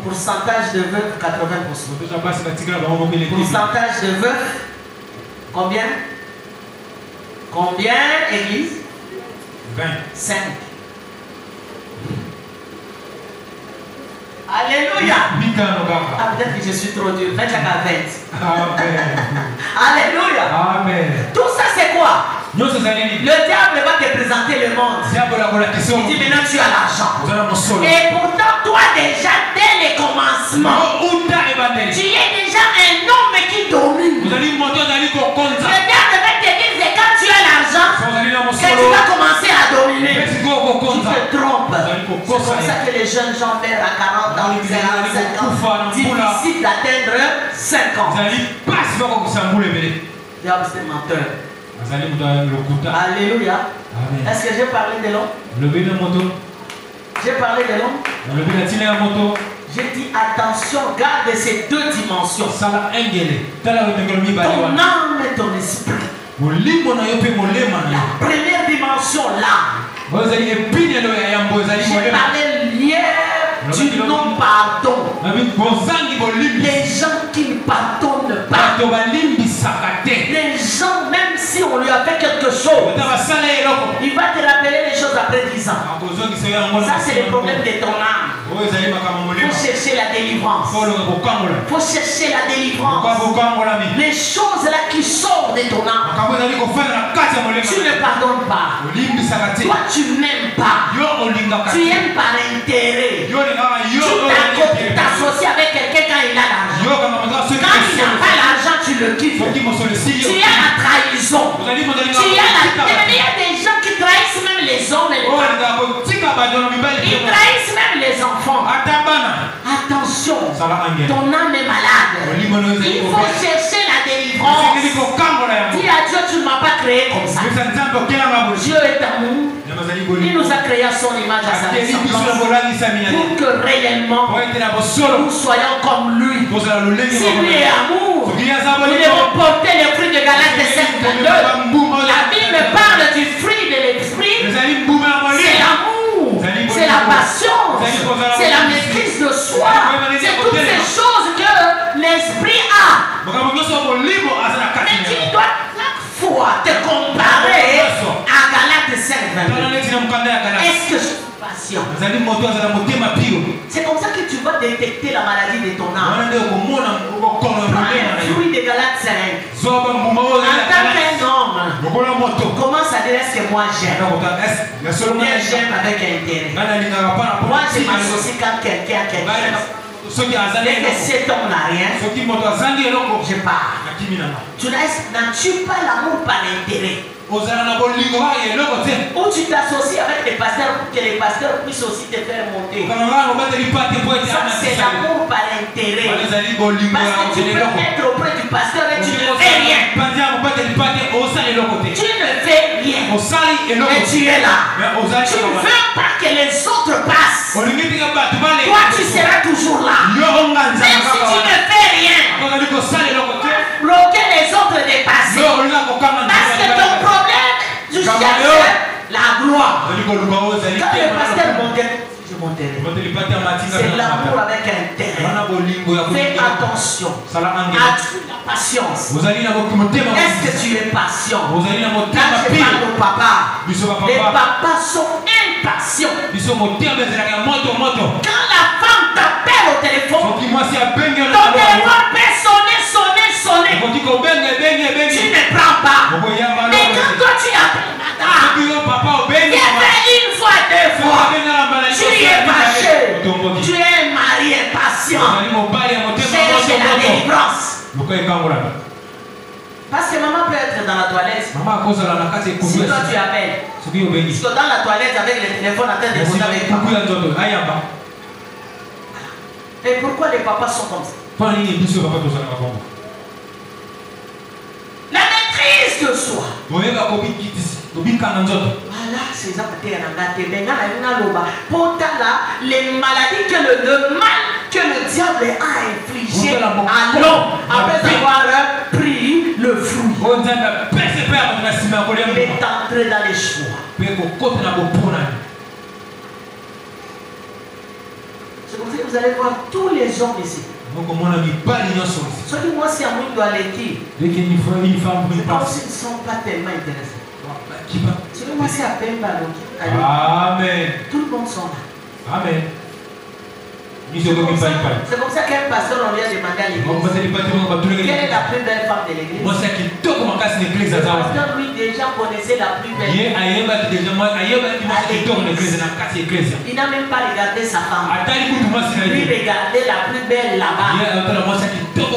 Pourcentage de vœux, 80%. Pourcentage de vœux, combien? Combien, église? 5. Alléluia. Ah, peut-être que je suis trop dur. 20 à 20. Alléluia.
Amen.
Tout ça, c'est quoi? Le diable va te présenter le monde. Il dit maintenant tu as l'argent. Et pourtant, toi déjà, dès le commencement, tu es déjà un homme qui domine. Le diable va te dire que quand tu as l'argent, que tu vas commencer à dominer. Tu te trompes. C'est pour ça que les jeunes gens meurent à 40 ans, 45 ans. Difficile d'atteindre 5 ans. Diable, c'est menteur. Alléluia. Est-ce que j'ai parlé de l'homme? J'ai parlé de l'homme. J'ai dit attention, garde ces 2 dimensions. Ton âme et ton esprit. La première dimension là. J'ai parlé hier du non-pardon. Les gens qui ne pardonnent pas. Les gens, même si on lui a fait quelque chose, il va te rappeler les choses après 10 ans. Ça, c'est le problème de ton âme. Il faut chercher la délivrance. Il faut chercher la délivrance. Les choses là qui sortent de ton âme. Tu ne pardonnes pas. Toi, tu n'aimes pas. Tu aimes par intérêt. Tu t'associes avec quelqu'un quand il a l'argent. Quand il n'a pas l'argent, tu le quittes. Tu as la trahison. Il y a des gens qui trahissent même les hommes et les femmes. Ils trahissent même les enfants. Attention, ton âme est malade. Il faut chercher la délivrance. Dis à Dieu, tu ne m'as pas créé comme ça. Dieu est amour. Il nous a créé à son image, à sa ressemblance, pour que réellement nous soyons comme lui. Si lui est amour, nous devons porter le fruit de Galates 5:22. La Bible parle du fruit de l'esprit. C'est l'amour, c'est la patience, c'est la maîtrise de soi, c'est toutes ces choses que l'esprit a. Mais tu dois chaque fois te comparer à Galates 5:22. Est-ce que je suis patient? C'est comme ça que tu vas détecter la maladie de ton âme. Prends le fruit de Galates 5. En tant qu'un homme, commence à dire est-ce que moi j'aime? Combien j'aime avec intérêt? Moi je m'associe quand quelqu'un a quelque chose. Dès que cet homme n'a rien, je pars. Tu n'as-tu pas l'amour par intérêt? Ou tu t'associes avec les pasteurs pour que les pasteurs puissent aussi te faire monter. Ça, c'est l'amour par intérêt. Parce que tu peux être auprès du pasteur et tu ne fais rien. Tu ne fais rien. Et tu es là. Tu ne veux pas que les autres passent. Toi, tu seras toujours là. Même si tu ne fais rien, bloquer les autres de passer. Parce que ton problème, tu cherches la gloire. Quand le pasteur montait, je monterai. C'est l'amour avec intérêt. Fais attention. As-tu la patience? Est-ce que tu es patient? Quand je parle au papa, les papas sont impatients. Quand la femme t'appelle au téléphone, ton téléphone peut sonner. Tu ne prends pas. Mais quand toi tu appelles madame, tu fait une fois, 2 fois, tu es fâché. Tu es un mari impatient. Cherche la délivrance. Parce que maman peut être dans la toilette. Si toi tu appelles. Parce que dans la toilette avec le téléphone en train de poser avec papa. Et pourquoi les papas sont comme ça? La maîtrise de soi. Voilà, c'est ça. Les maladies que le mal que le diable a infligé à l'homme après avoir pris le fruit. Il est entré dans les choix. C'est comme ça que vous allez voir tous les hommes ici. Ceux qui moi si à moi doit l'équipe. C'est comme s'ils ne sont pas tellement intéressés. C'est comme moi si à peine Amen. Tout le monde sont là. Amen. C'est comme ça qu'un pasteur on lui a demandé à l'église. Quelle est la plus belle femme de l'église? Le pasteur lui déjà connaissait la plus belle. Il n'a même pas regardé sa femme. Lui regardait la plus belle là-bas.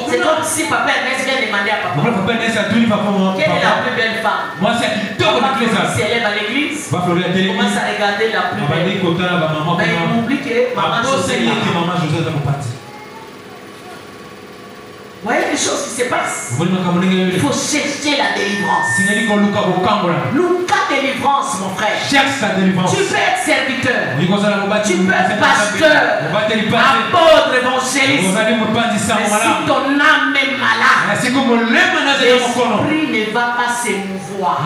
C'est comme si papa Ernest vient demander à papa. Quelle est la plus belle femme? Il s'élève à l'église. Il commence à regarder la plus belle. Mais il oublie que maman José vous voyez les choses qui se passent. Il faut chercher la délivrance. Lucas délivrance, mon frère. Tu peux être serviteur. Tu peux être pasteur, apôtre, évangéliste. Mais si ton âme est malade, l'esprit ne va pas s'émouvoir.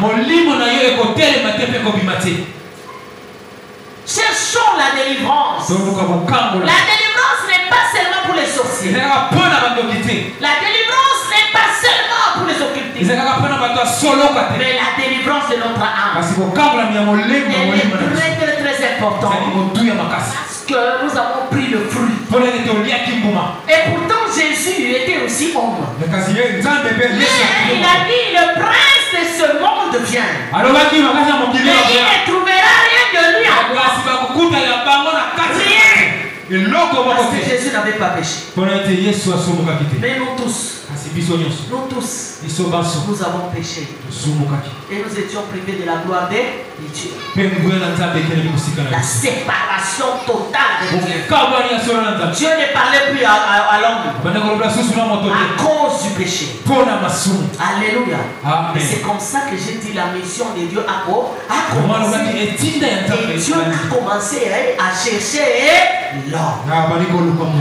Cherchons la délivrance. La délivrance n'est pas seulement pour les sorciers. La délivrance n'est pas seulement pour les occultés. Mais la délivrance de notre âme, elle est très très importante. Parce que nous avons pris le fruit. Et pourtant Jésus était aussi homme. Mais il a dit le prince de ce monde vient. Mais il ne trouvera rien de lui à moi. Parce que Jésus n'avait pas péché. Mais nous tous, nous avons péché. Et nous étions privés de la gloire de Dieu. La séparation totale de Dieu. Dieu ne parlait plus à l'homme à cause du péché. Alléluia. Et c'est comme ça que j'ai dit la mission de Dieu a commencé. Et Dieu a commencé à chercher l'homme.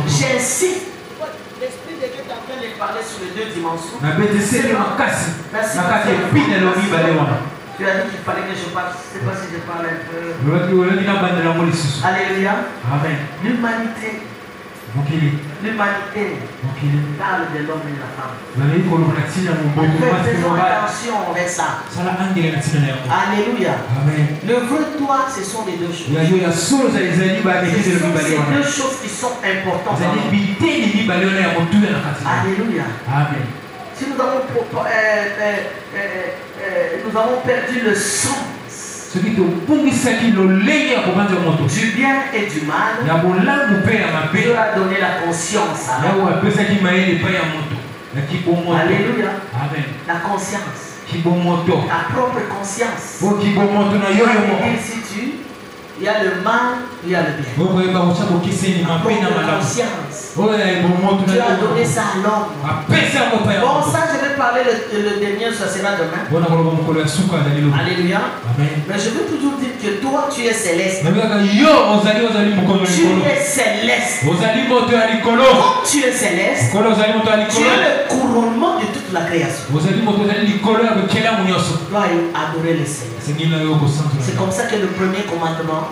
J'insiste. L'Esprit de Dieu est en train de parler sur les deux dimensions. Merci. Tu as dit qu'il fallait que je parle. Je ne sais pas si je parle un peu. Alléluia. Amen. L'humanité parle de l'homme et de la femme. Faisons attention avec ça. Alléluia. Amen. Le vrai toi, ce sont les deux choses. Ce sont ces deux choses qui sont importantes. Alléluia. Amen. Si nous avons perdu le sens du bien et du mal, Dieu a donné la conscience à l'homme. Alléluia. La conscience. Ta propre conscience. Il y a le mal, il y a le bien. La conscience. Dieu a donné ça à l'homme. Bon, ça, je vais parler le dernier, ça sera demain. Alléluia. Mais je veux toujours dire que toi, tu es céleste. Tu es céleste. Comme tu es céleste, tu es le couronnement de toute la création. Tu dois adorer le Seigneur. C'est comme ça que le premier commandement,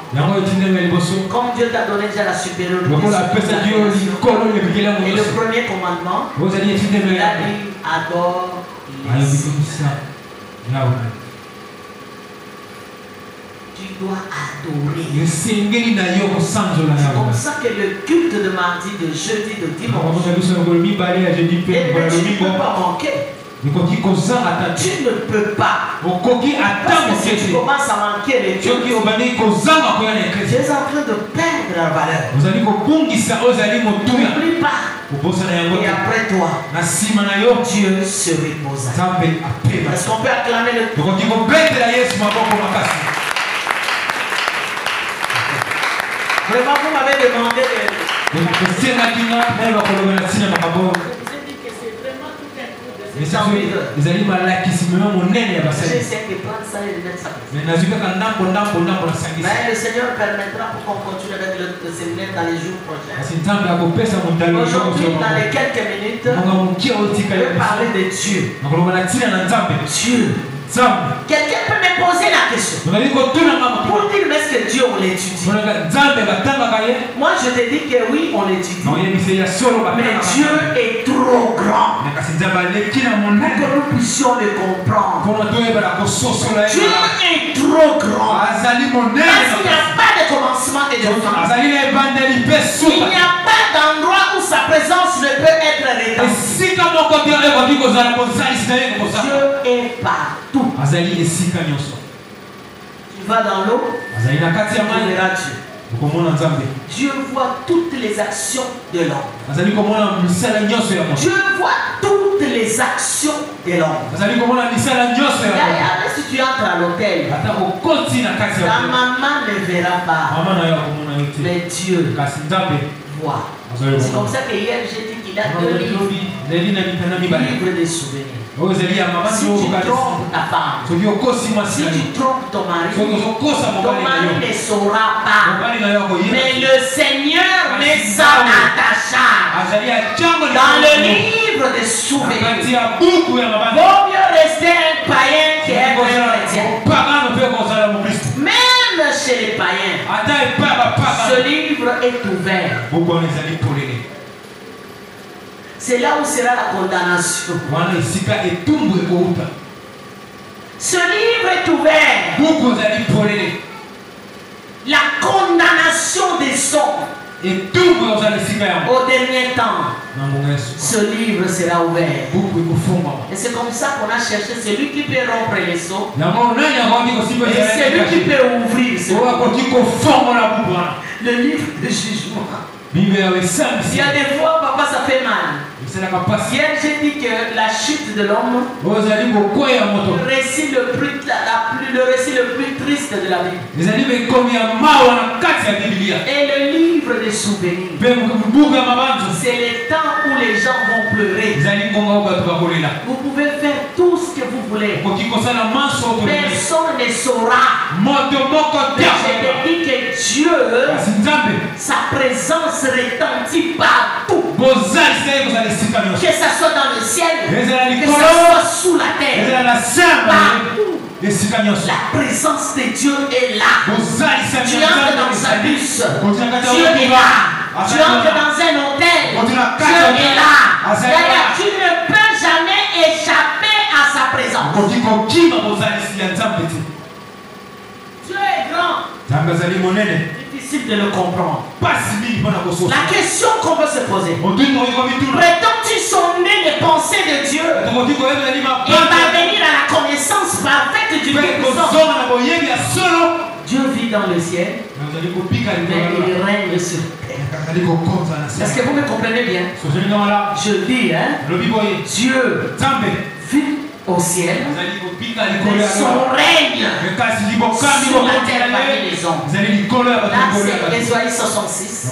comme Dieu t'a donné déjà la supériorité, et le premier commandement, il a dit adore les Seigneurs. Tu dois adorer. C'est comme ça que le culte de mardi, de jeudi, de dimanche, et tu ne peux pas manquer. Tu ne peux pas. Parce que si tu commences à manquer les dieux, tu es en train de perdre la valeur. N'oublie pas. Et après toi, Dieu se reposa. Est-ce qu'on peut acclamer le Dieu? Vraiment, vous m'avez demandé de... Je vous ai dit que c'est vraiment tout un coup de
J'ai essayé de
prendre ça et de mettre ça. Mais le Seigneur permettra pour qu'on continue avec le séminaire dans les jours prochains. Aujourd'hui, dans les quelques minutes, je vais parler de Dieu. Dieu. Quelqu'un peut me poser la question pour dire, mais est-ce que Dieu on l'étudie? Moi je te dis que oui, on l'étudie. Mais Dieu est trop grand pour que nous puissions le comprendre. Dieu est trop grand parce qu'il n'y a pas de commencement et de fin. Il n'y a pas d'endroit où sa présence ne peut être rétablie. Dieu est partout. Tu vas dans l'eau, tu verras Dieu. Dieu voit toutes les actions de l'homme. Dieu voit toutes les actions de l'homme. Si tu entres à l'hôtel, ta maman ne verra pas. Mais Dieu voit. C'est comme ça que hier j'ai dit qu'il a 2 livres. Livre des souvenirs. Si tu trompes ta femme, si tu trompes ton mari ne saura pas. Mais le Seigneur met ça à ta charge. Dans le livre des souvenirs, vaut mieux rester un païen qu'un chrétien. Même chez les païens, ce livre est ouvert. C'est là où sera la condamnation. Ce livre est ouvert. La condamnation des hommes. Au dernier temps, ce livre sera ouvert. Et c'est comme ça qu'on a cherché celui qui peut rompre les sceaux. Et celui qui peut ouvrir le livre de jugement. Il y a des fois, papa, ça fait mal. Hier, j'ai dit que la chute de l'homme, le récit le plus triste de la Bible. Et le livre des souvenirs, c'est le temps où les gens vont pleurer. Vous pouvez faire tout ce que vous voulez. Personne ne saura. Mais je te dis que Dieu, sa présence retentit partout. Que ça soit dans le ciel, que ça soit sous la terre, partout. La présence de Dieu est là. Tu entres dans un bus, Dieu est là. Tu entres dans un hôtel, Dieu est là. D'ailleurs, tu ne peux jamais échapper à sa présence. Dieu est grand. Difficile de le comprendre. La question qu'on peut se poser, prétends-tu sonder les pensées de Dieu et parvenir à la connaissance parfaite du Tout-Puissant? Dieu vit dans le ciel, mais il règne sur terre. Est-ce que vous me comprenez bien? Je dis, Dieu vit au ciel, mais son règne sur la terre parmi les hommes. Là, c'est Ésaïe 66.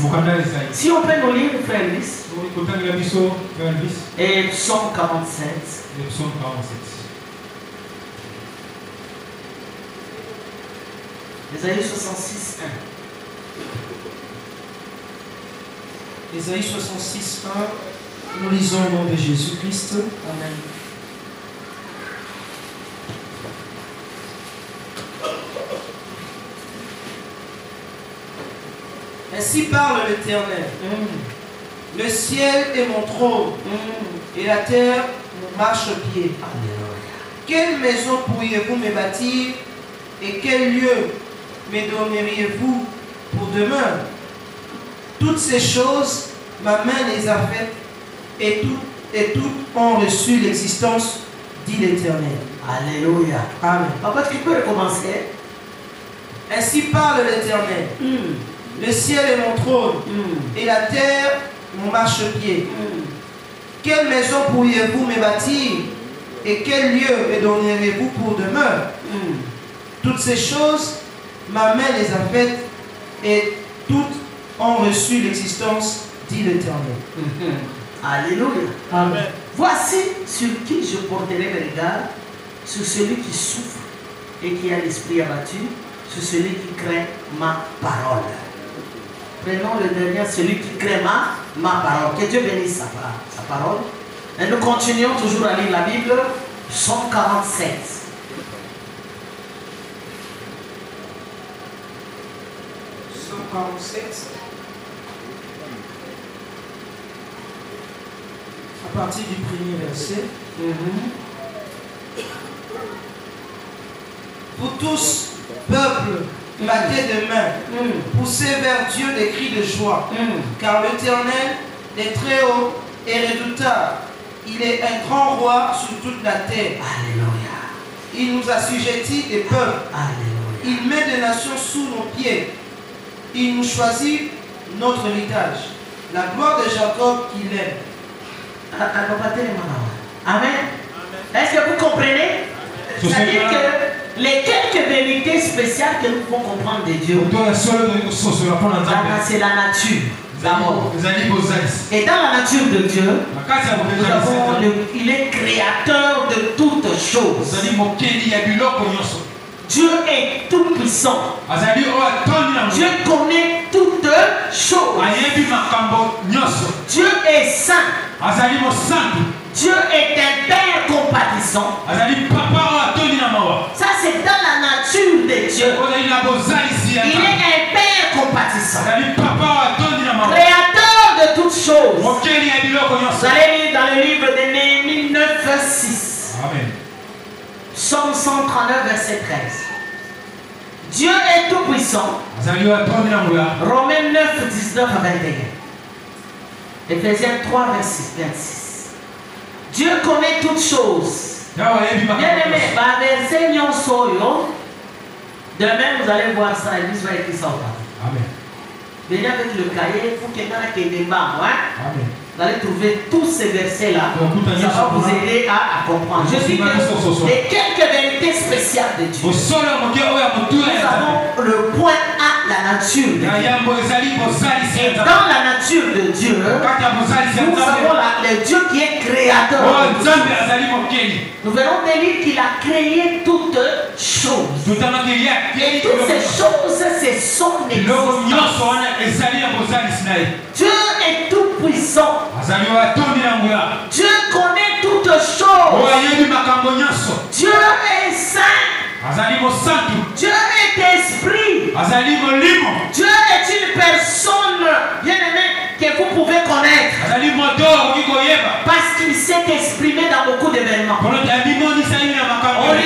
Si on peut nous lire, frère Luis, et Psaume 47. Ésaïe 66, 1.
Ésaïe 66, 1. Nous lisons au nom de Jésus-Christ.
Amen.
Ainsi parle l'Éternel. Le ciel est mon trône et la terre mon marchepied. Quelle maison pourriez-vous me bâtir et quel lieu me donneriez-vous pour demain? Toutes ces choses, ma main les a faites et toutes ont reçu l'existence dit l'Éternel.
Alléluia.
Amen.
Papa, tu peux recommencer?
Ainsi parle l'Éternel. Le ciel est mon trône et la terre mon marchepied. Quelle maison pourriez-vous me bâtir et quel lieu me donneriez-vous pour demeure? Toutes ces choses, ma main les a faites et toutes ont reçu l'existence, dit l'Éternel.
Alléluia.
Amen.
Voici sur qui je porterai mes regards, sur celui qui souffre et qui a l'esprit abattu, sur celui qui craint ma parole. Prenons le dernier, celui qui craint ma parole. Que Dieu bénisse sa parole. Et nous continuons toujours à lire la Bible. Psaume 47.
Psaume 47. À partir du premier verset. Vous tous, peuple, battez de mains, poussez vers Dieu des cris de joie, car l'Éternel est très haut et redoutable. Il est un grand roi sur toute la terre.
Alléluia.
Il nous assujettit des peuples.
Alléluia.
Il met des nations sous nos pieds. Il nous choisit notre héritage. La gloire de Jacob qu'il aime.
Amen. Est-ce que vous comprenez? C'est-à-dire que les quelques vérités spéciales que nous pouvons comprendre de Dieu, c'est la nature. Et dans la nature de Dieu, nous avons il est créateur de toutes choses. Dieu est tout puissant. Dieu connaît toutes choses. Dieu est saint. Dieu est un père compatissant. Ça c'est dans la nature de Dieu. Il est un père compatissant. Créateur de toutes choses. Vous allez lire dans le livre de Néhémie 9:6.
Amen.
Psaume 139 verset 13. Dieu est tout puissant. Romains 9 19 à 21. Éphésiens 3 verset 26. Dieu connaît toutes choses. Bien aimé, verset nyonso. Demain vous allez voir ça, l'église va écrire ça.
Amen.
Venez avec le cahier, il faut qu'il y ait des débat. Vous allez trouver tous ces versets-là. Ça va vous aider à comprendre. Je dis que les quelques vérités spéciales de Dieu. Nous avons le point A, la nature de Dieu. Et dans la nature de Dieu, nous avons le Dieu qui est créateur. Nous verrons des livres qu'il a créé toutes choses. Et toutes ces choses, c'est son existence. Dieu est tout puissant. Dieu connaît toutes choses. Dieu est saint. Dieu est esprit. Dieu est une personne, bien aimée, que vous pouvez connaître. Parce qu'il s'est exprimé dans beaucoup d'événements. On lui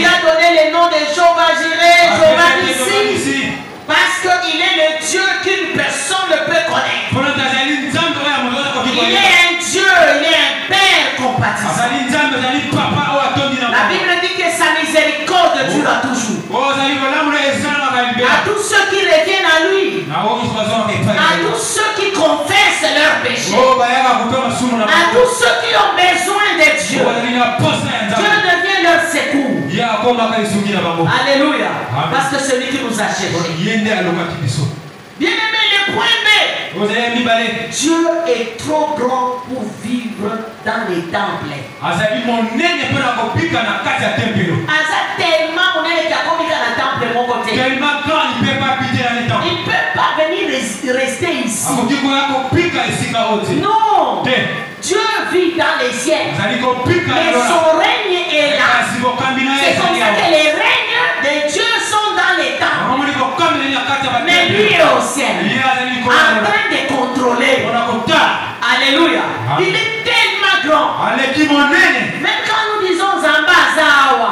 a donné les noms de Jéhovah Jireh, Jéhovah Nissi. Parce qu'il est le Dieu qu'une personne ne peut connaître. Il est un Dieu, il est un Père compatissant. La Bible dit que sa miséricorde dure toujours. À tous ceux qui reviennent à lui, à tous ceux qui confessent leurs péchés, à tous ceux qui ont besoin de Dieu, Dieu devient leur secours. Alléluia. Parce que celui qui nous a cherché. Bien aimé, le point B. Dieu est trop grand pour vivre dans les temples. Tellement on est dans temple mon côté. Il ne peut pas venir rester ici. Non. Dieu vit dans les cieux. Mais son règne est là. C'est comme ça que les règnes de Dieu sont dans les temples. Mais lui est au ciel, en train de contrôler. Alléluia. Il est tellement grand. Même quand nous disons Zambazawa,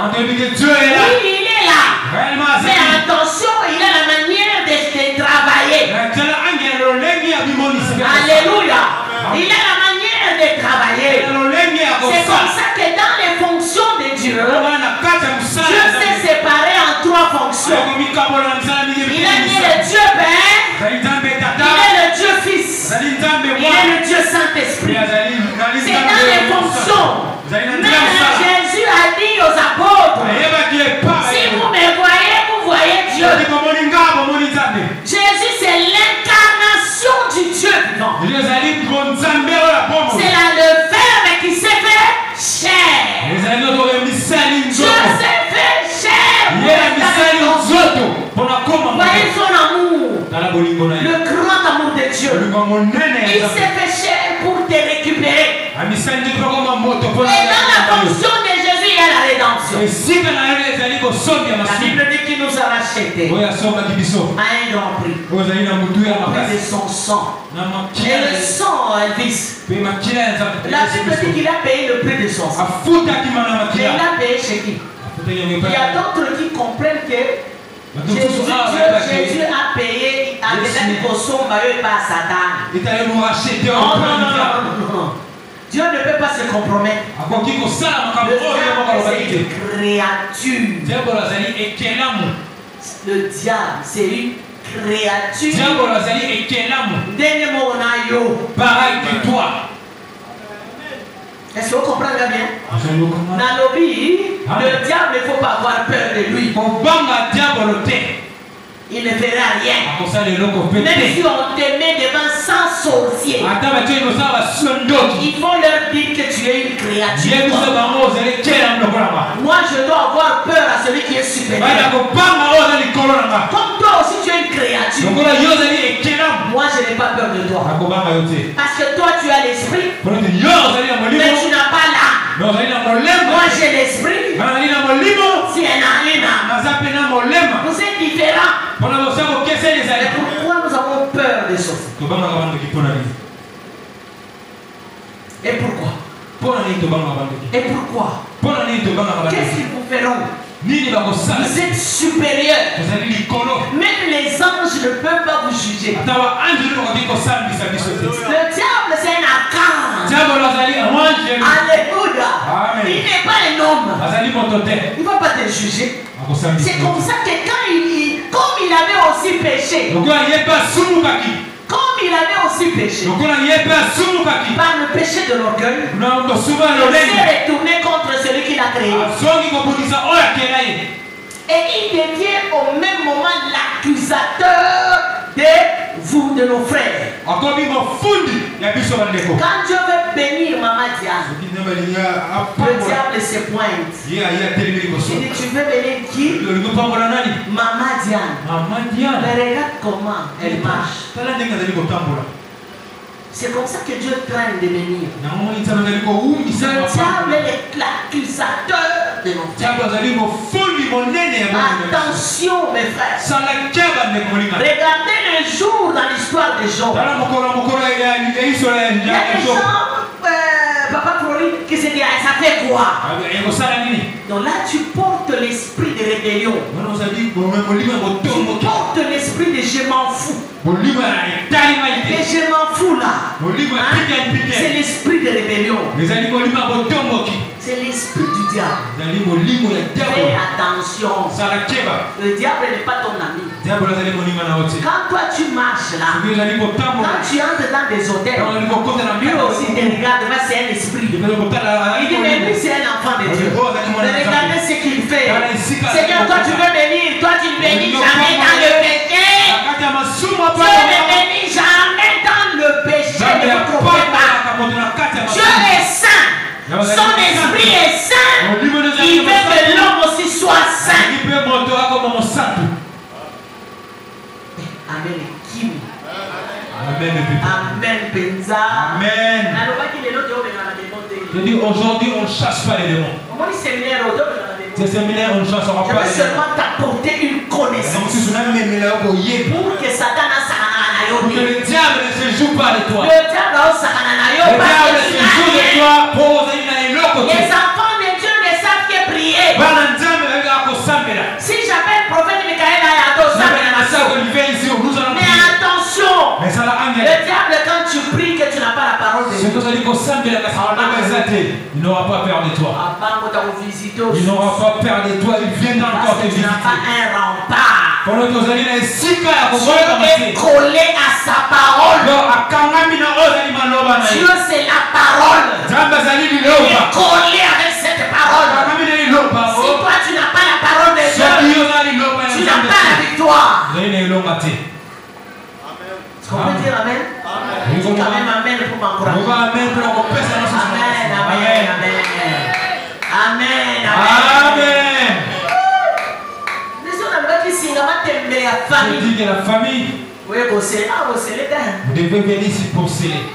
rédemption. Il a dit le Dieu Père, il est le Dieu Fils, il est le Dieu Saint-Esprit. C'est dans les fonctions. Même Jésus a dit aux apôtres, si vous me voyez, vous voyez Dieu. Jésus, c'est l'incarnation du Dieu vivant. C'est là le Verbe qui s'est fait chair. Dieu s'est fait chair. Voyez son amour, le grand amour de Dieu. Il s'est fait chair pour te récupérer. Et dans la fonction de Jésus, il y a la rédemption. La Bible dit qu'il nous a rachetés à un grand prix. Au prix de son sang. Et le sang, Elvis, la Bible dit qu'il a payé le prix de son sang. Mais il a payé chez qui? Il y a d'autres qui comprennent que Jésus a payé, il a déjà dit pour son mariage par Satan. Non. Dieu ne peut pas se compromettre. C'est une créature. Le diable, c'est une créature. Dernier mot, on a yo.
Pareil que toi.
Est-ce que vous comprenez bien? Dans l'obéi, le diable ne faut pas avoir peur de lui. Il ne fera rien. Même si on te met devant 100 sorciers, il faut leur dire que tu es une créature. Moi, je dois avoir peur à celui qui est supérieur. Comme toi aussi, tu es une créature. Moi, je n'ai pas peur de toi. Parce que toi, tu as l'esprit, mais tu n'as pas l'âme. Moi, j'ai l'esprit. Si elle a une âme, vous êtes différents. Et pourquoi nous avons peur des choses? Et pourquoi? Et pourquoi? Qu'est-ce qu'ils vous feront? Vous êtes supérieurs. Même les anges ne peuvent pas vous juger. Le diable, c'est un archange. Alléluia. Il n'est pas un homme. Il ne va pas te juger. C'est comme ça que quand comme il avait aussi péché, par le péché de l'orgueil, il s'est retourné contre celui qui l'a créé. Et il devient au même moment l'accusateur de vous, de nos frères. Quand Dieu veut bénir Maman Diane, le diable se pointe. Il dit, tu veux bénir qui? Maman Diane. Mais regarde comment elle marche. C'est comme ça que Dieu traîne de bénir. Le diable est l'accusateur de nos frères. Attention mes frères. Regardez le jour dans l'histoire des gens. Il y a des gens, Papa Floride, qui se dit, ça fait quoi? Donc là tu portes l'esprit de rébellion. Tu portes l'esprit de je m'en fous. Et je m'en fous là. C'est l'esprit de rébellion. C'est l'esprit du diable. Fais attention. Le diable n'est pas ton ami. Quand toi tu marches là, quand tu entres dans des hôtels, lui aussi te regarde, c'est un esprit. Il dit mais lui c'est un enfant de Dieu. Mais regardez ce qu'il fait. C'est que toi tu veux bénir, toi tu ne bénis jamais dans le péché. Tu ne bénis jamais dans le péché. Ne vous trompez pas. Dieu est saint. Son esprit est saint. Il veut que l'homme aussi soit saint. Amen. Kim. Amen. Penza.
Amen. Je dis aujourd'hui on ne chasse pas les démons. Ces séminaires on ne chassera pas.
Je veux seulement t'apporter une connaissance. Pour que Satan
pour que le diable ne se joue pas de toi.
Le diable
ne se joue de toi.
Les enfants de Dieu ne savent que prier. Si j'appelle le prophète Michael, mais attention, le diable quand tu pries que tu n'as pas la parole de Dieu,
Il n'aura pas peur de toi. Il n'aura pas peur de toi. Il viendra encore te visiter.
Tu n'as pas un rempart.
Dieu
est collé à sa parole. Dieu c'est la parole. Il est collé avec cette parole. Si toi tu n'as pas la parole de Dieu, tu n'as pas la victoire. Est-ce qu'on peut dire amen? Dis quand même amen pour m'encourager. Amen.
Je dis que la famille, vous devez venir ici pour sceller.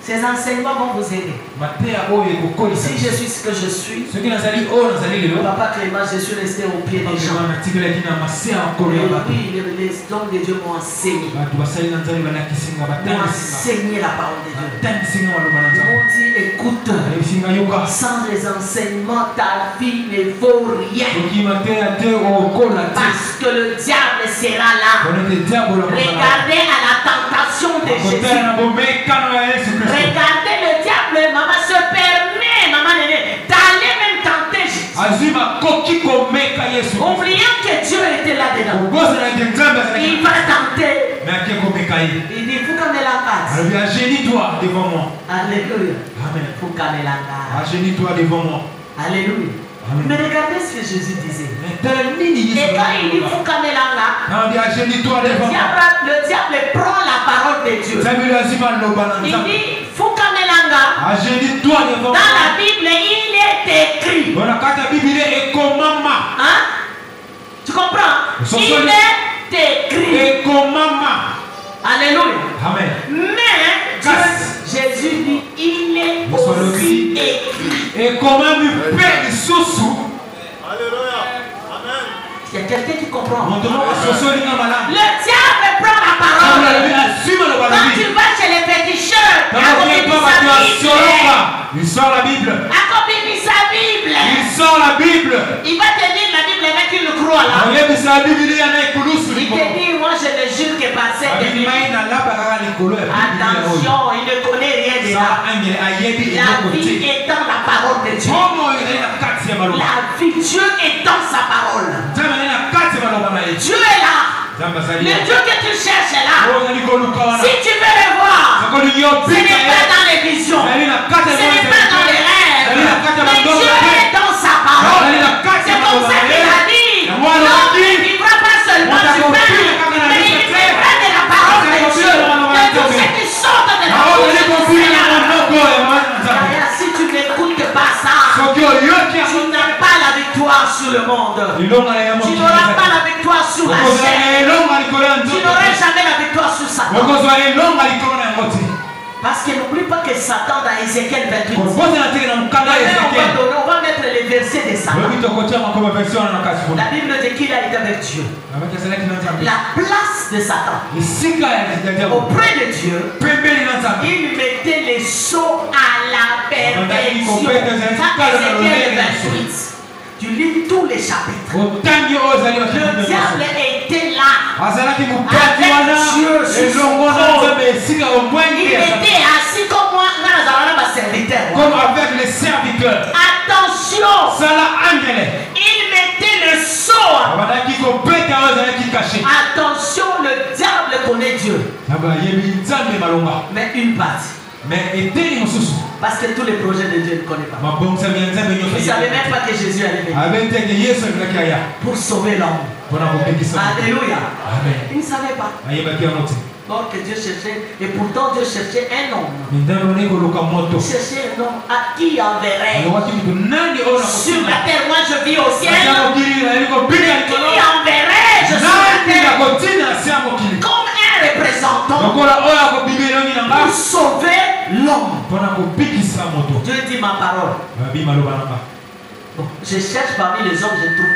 Ces enseignements vont vous aider. Si je suis ce que je suis, Papa Clément, je suis resté au pied des gens. Oui, les hommes de Dieu m'ont enseigné. M'ont enseigné la parole de Dieu. Ils m'ont dit, écoute, sans les enseignements, ta vie ne vaut rien. Parce que le diable sera là. Regardez à la tentation de Jésus. Regardez le diable, maman se permet, maman d'aller même tenter Jésus. Oubliant que Dieu était là-dedans. Il va tenter. Il dit, faut qu'on ait la face.
Agennis-toi devant moi.
Alléluia.
Amen.
Faut qu'on ait la face.
Agennis-toi devant moi.
Alléluia.
Amen.
Mais regardez ce que Jésus disait.
Et
quand il dit, faut qu'on ait la face. Le diable prend la parole de Dieu. Il dit, faut qu'on ait la face. Dans la Bible, il est écrit. Hein? Tu comprends? Il est écrit. Alléluia.
Amen.
Mais Jésus dit, il est aussi écrit.
Et comment me paie sous.
Alléluia. Amen.
Il y a quelqu'un qui comprend.
Le diable
prend la parole. Quand tu vas chez les féticheurs,
il sort la Bible.
Il sort la Bible. Il va te dire la Bible avec une croix là. Il te dit, moi je le jure que par cette Bible. Attention, il ne connaît rien de ça. La vie est dans la parole de Dieu. La vie, Dieu est dans sa parole. Dieu est là. Le Dieu que tu cherches est là. Si tu veux le voir, ce n'est pas dans les visions, ce n'est pas dans les rêves, mais Dieu est dans sa parole. C'est comme ça qu'il a dit. L'homme ne vivra pas seulement du pain, mais il vivra de la parole de Dieu, de tout ce qui sort de la bouche du Seigneur. Si tu n'écoutes pas ça, tu n'as pas la victoire sur le monde. Tu n'auras pas la victoire sur la chair. Tu n'auras jamais la victoire sur Satan. Parce que n'oublie pas que Satan dans Ézéchiel 28. On va mettre les versets de Satan. La Bible dit qu'il a été avec Dieu. La place de Satan auprès de Dieu, il mettait les sceaux à la perfection. Ça, Ézéchiel 28. Tu lis tous les chapitres. Le diable était là avec Dieu sur son trône. Il était assis comme moi,
comme avec les serviteurs.
Attention, il mettait le sceau. Attention, le diable connaît Dieu. Mais une partie. Parce que tous les projets de Dieu ne connaissent pas. Vous ne savez même pas que Jésus allait venir pour sauver l'homme. Alléluia. Il ne savait pas. Donc Dieu cherchait, et pourtant Dieu cherchait un homme. Il cherchait un homme à qui il enverrait. Sur la terre, moi je vis au ciel. Mais qui enverrait, je suis sur la terre. Comme un représentant pour sauver l'homme. Dieu dit ma parole. Je cherche parmi les hommes, je trouve.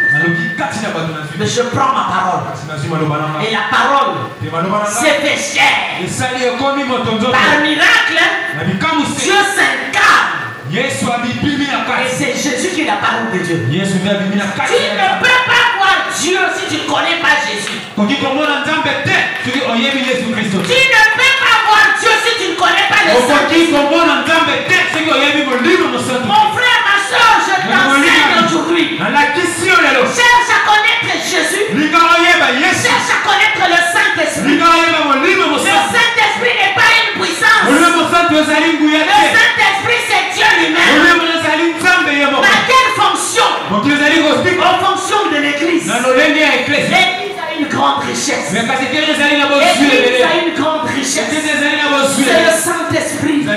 Mais je prends ma parole. Et la parole s'est fait chair. Par miracle, Dieu s'incarne. Et c'est Jésus qui est la parole de Dieu. Tu ne peux pas voir Dieu si tu ne connais pas Jésus. Tu ne peux pas voir Dieu si tu ne connais pas le Saint-Esprit. Mon frère, ma soeur, je t'enseigne aujourd'hui. Cherche à connaître Jésus. Cherche à connaître le Saint-Esprit. Le Saint-Esprit n'est pas une puissance. Le Saint-Esprit, c'est Dieu lui-même. Dans quelle fonction? En fonction de l'Église. L'Église a une grande richesse. L'Église a une grande richesse. C'est le Saint-Esprit. Le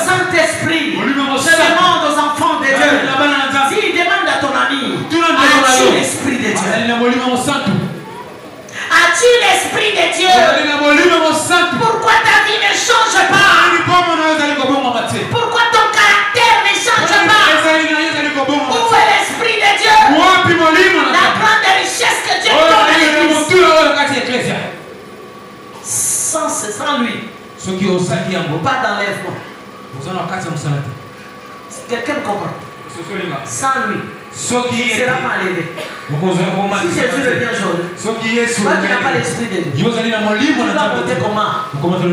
Saint-Esprit. Je demande aux enfants de Dieu. S'il demande à ton ami, as-tu l'Esprit de Dieu? As-tu l'Esprit de Dieu? Pourquoi ta vie ne change pas? Pourquoi ton caractère ne change pas? Où est l'Esprit de Dieu? La grande richesse que Dieu donne à l'Église. Sans lui, pas d'enlèvement. Quelqu'un me comprend? Sans lui, il ne sera pas enlevé. Si Jésus revient aujourd'hui, toi qui n'as pas l'Esprit de Dieu, tu vas monter comment?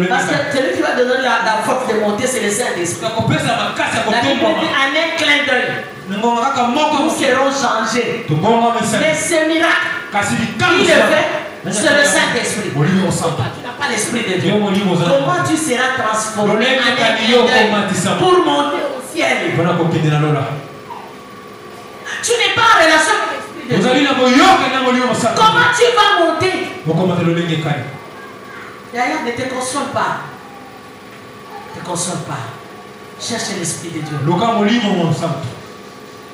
Parce que celui qui va donner la force de monter, c'est le Saint-Esprit. La Bible dit en un clin d'œil, nous serons changés. Mais ce miracle, qui le fait? C'est le Saint-Esprit. Tu n'as pas l'Esprit de Dieu. Comment tu seras transformé en un clin d'œil pour monter au ciel? Tu n'es pas en relation avec l'Esprit de Dieu. Comment tu vas monter? D'ailleurs, ne te console pas. Ne te console pas. Cherche l'Esprit de Dieu.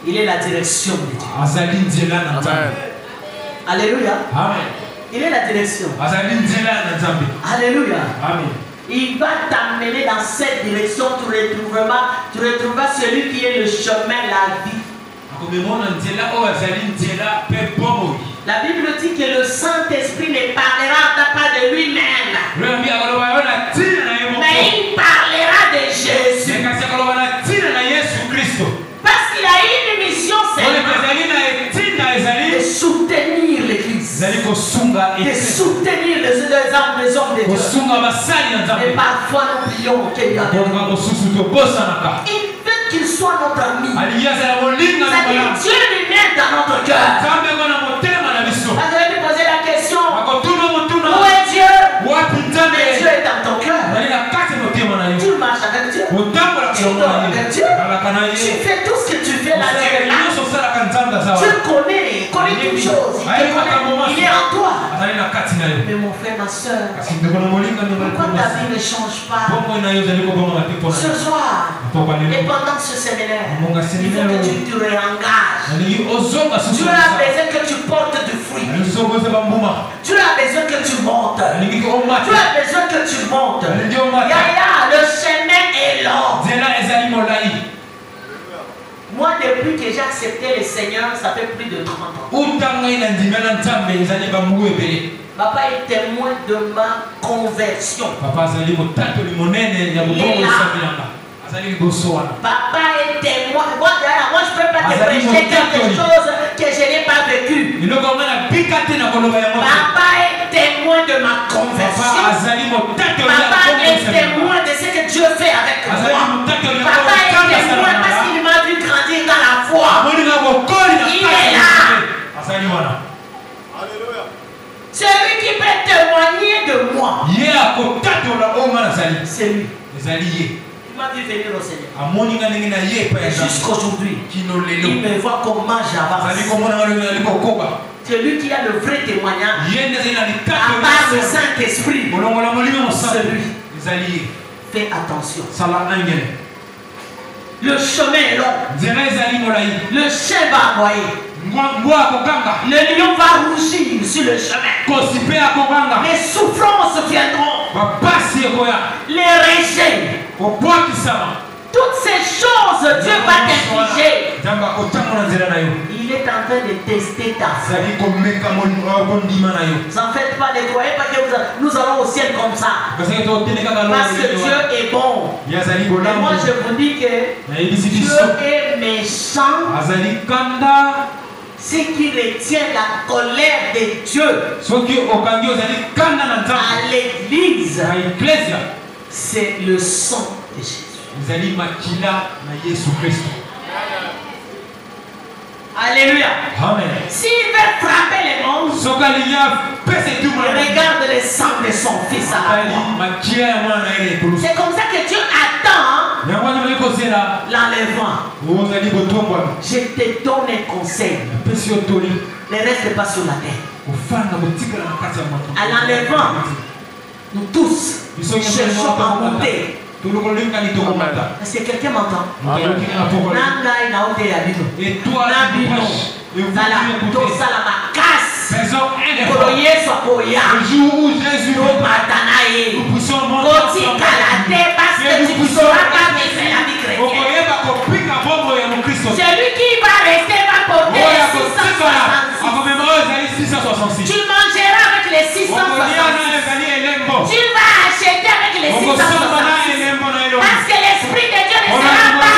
Il est la direction de Dieu. Amen. Alléluia. Amen. Il est la direction. Alléluia. Amen. Il va t'amener dans cette direction. Tu retrouveras celui qui est le chemin, la vie. La Bible dit que le Saint-Esprit ne parlera pas de lui-même, mais il parlera de Jésus. Parce qu'il a une mission, c'est de soutenir l'Église, de soutenir les hommes de Dieu. Et parfois nous prions qu'il y a qu'il soit notre ami. C'est-à-dire Dieu lui-même dans notre cœur. Parce que je vais te poser la question. Où est Dieu? Mais Dieu est dans ton cœur. Tu marches avec Dieu. Tu dors avec Dieu. Tu fais tout ce que tu fais là. Tu connais toutes choses. Il est en toi. Mais mon frère, ma soeur, pourquoi ta vie ne change pas? Ce soir et pendant ce séminaire, il faut que tu te réengages. Dieu a besoin que tu portes du fruit. Dieu a besoin que tu montes. Dieu a besoin que tu montes. Yaya, le chemin est long. Moi, depuis que j'ai accepté le Seigneur, ça fait plus de 30 ans. Papa est témoin de ma conversion. Papa est témoin. Moi, je ne peux pas te prêcher quelque chose que je n'ai pas vécu. Papa est témoin de ma conversion. Papa est témoin de ce que Dieu fait avec moi. Papa est témoin parce qu'il m'a vu grandir dans la foi. Il est là. Celui qui peut témoigner de moi, c'est lui. Il m'a vu venir au Seigneur. Et jusqu'aujourd'hui, il me voit comment j'avance. Celui qui a le vrai témoignage, à part le Saint-Esprit, celui. Fais attention. Le chemin est long. Le chien va aboyer. Le lion va rougir sur le chemin. Les souffrances viendront. Les rejets. Toutes ces choses, Dieu va t'infliger. Il est en train de tester ta foi. N'en faites pas, ne croyez pas que nous allons au ciel comme ça. Parce que Dieu est bon. Et moi je vous dis que Dieu est méchant. Ce qui retient la colère de Dieu à l'église, c'est le sang de Jésus. Alléluia.
Amen.
S'il veut frapper les mondes, il regarde le sang de son fils à la croix. C'est comme ça que Dieu attend l'enlèvement. Je te donne un conseil. Ne reste pas sur la terre. À l'enlèvement, nous tous cherchons à monter. Est-ce que quelqu'un m'entend? Et toi, le jour où Jésus nous puissions monter parce que tu ne sauras pas vivre la vie chrétienne. Celui qui va rester va porter les 666. Tu mangeras avec les 666. Tu vas acheter avec les 666. Parce que l'Esprit de Dieu ne sera pas.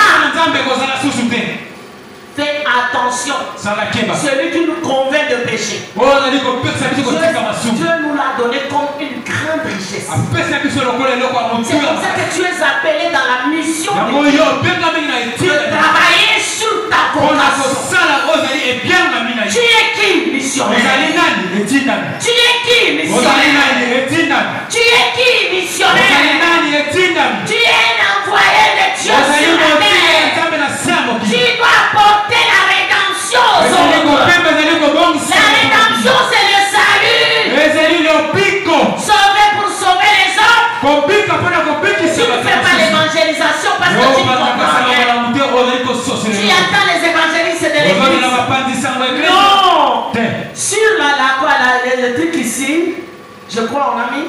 Fais attention. Celui qui nous convainc de péché. Dieu nous l'a donné comme une grande richesse. C'est comme ça que tu es appelé dans la mission de travailler sur ta vocation. Tu es qui, missionnaire? Tu es qui, missionnaire? Tu es qui, missionnaire? Tu es un envoyé de Dieu sur la terre. Tu dois porter la rédemption aux autres. La rédemption, c'est le salut. Sauver pour sauver les autres. Tu ne fais pas l'évangélisation parce que tu ne comprends rien. Tu attends les évangélistes de l'église. Non. Sur le truc ici, je crois on a mis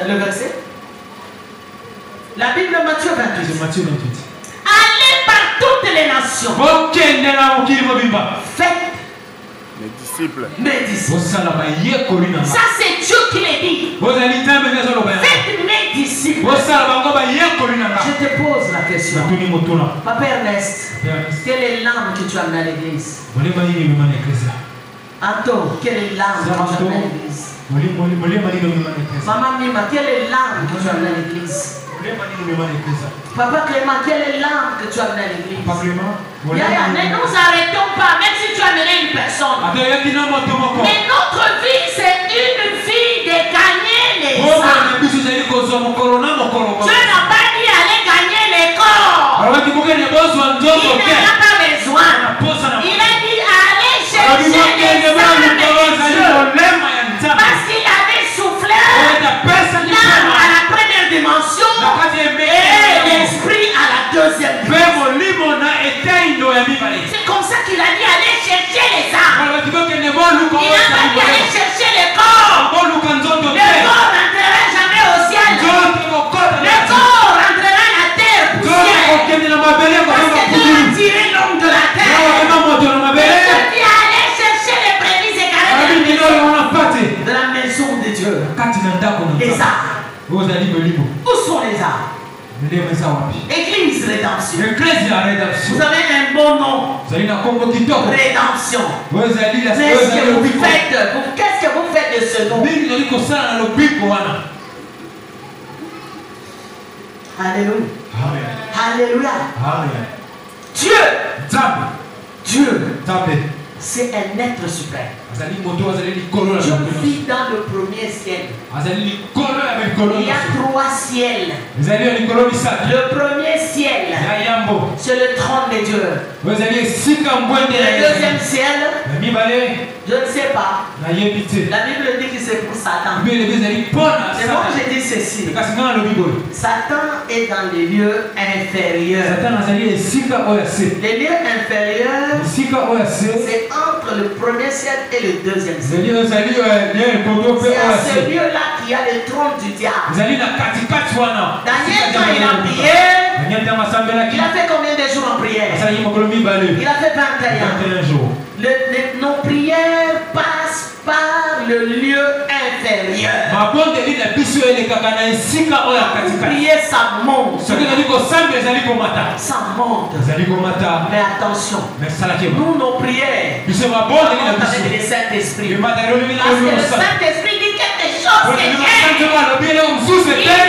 le verset. La Bible de Matthieu 28. Allez par toutes les nations. Faites
mes disciples.
Ça c'est Dieu qui l'a dit. Faites mes disciples. Je te pose la question. Papa Ernest, quelle est l'âme que tu as amenée à l'église? Anto, quelle est l'âme que tu as amenée à l'église? Maman Mima, quelle est l'âme que tu as amenée à l'église? Papa Clément, quelle est l'âme que tu as amenée à l'église? Ne nous arrêtons pas, même si tu as amené une personne. Mais notre vie, c'est une vie de gagner les âmes. Dieu n'a pas dit aller gagner les corps. Il n'en a pas besoin. Il a dit aller chercher les âmes de Dieu. Parce qu'il avait soufflé l'âme à la première dimension et l'esprit à la deuxième dimension. C'est comme ça qu'il a dit aller chercher les âmes. Il n'a pas dit aller chercher les corps. Le corps rentrera jamais au ciel. Le corps rentrera à la terre poussière. Parce que Dieu a tiré l'homme de la terre. Dieu dit aller chercher les prémices égarées de la maison de Dieu. Les âmes. Où sont les âmes? Église Rédemption. Vous avez un bon nom. Rédemption. Qu'est-ce que vous faites de ce nom? Alléluia. Alléluia. Dieu. C'est un être suprême. Je vis dans le premier ciel. Il y a 3 ciels. Le premier ciel, c'est le trône de Dieu. Le deuxième ciel, je ne sais pas. La Bible dit que c'est pour Satan. C'est bon, je dis ceci. Satan est dans les lieux inférieurs. Les lieux inférieurs, c'est entre le premier ciel et le deuxième ciel. C'est à ce lieu-là qu'il y a le trône du diable. Daniel, quand il a prié, il a fait combien de jours en prière? Il a fait 21 jours. Nos prières passent par le lieu inférieur. Vous priez, ça monte. Ça monte. Mais attention, nous, nos prières, on monte avec le Saint-Esprit. Parce que le Saint-Esprit dit quelque chose. chose est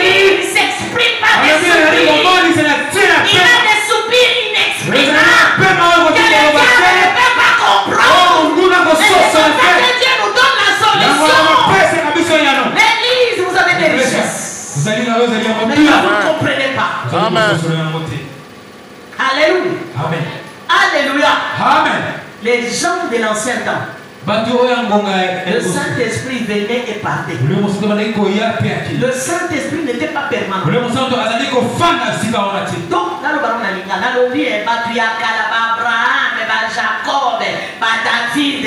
il ne s'exprime pas des soupirs. Il a des soupirs inexprimables que les gens ne peuvent pas comprendre. Mais c'est comme ça que Dieu nous donne la solution. L'église, vous avez des richesses. Mais vous ne comprenez pas.
Amen.
Alléluia.
Amen.
Alléluia.
Amen.
Les gens de l'ancien temps, le Saint-Esprit venait et partait. Le Saint-Esprit n'était pas permanent. Donc, dans le baron Nalinga, dans le lieu, Abraham, Jacob, David,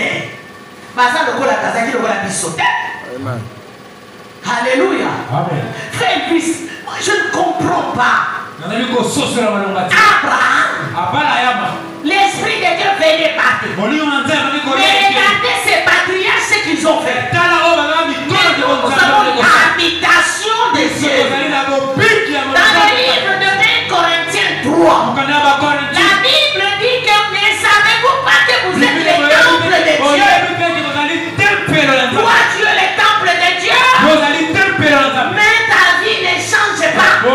Amen.
Alléluia.
Amen.
Frère et fils, moi je ne comprends pas. Abraham, l'Esprit de Dieu venait partir. Mais regardez ces patriarches, ce qu'ils ont fait. Nous avons l'habitation des cieux. Dans le livre de 1 Corinthiens 3, la Bible dit que ne savez-vous pas que vous êtes le temple de Dieu? Toi, tu es le temple de Dieu. Mais ta vie ne change pas. Tu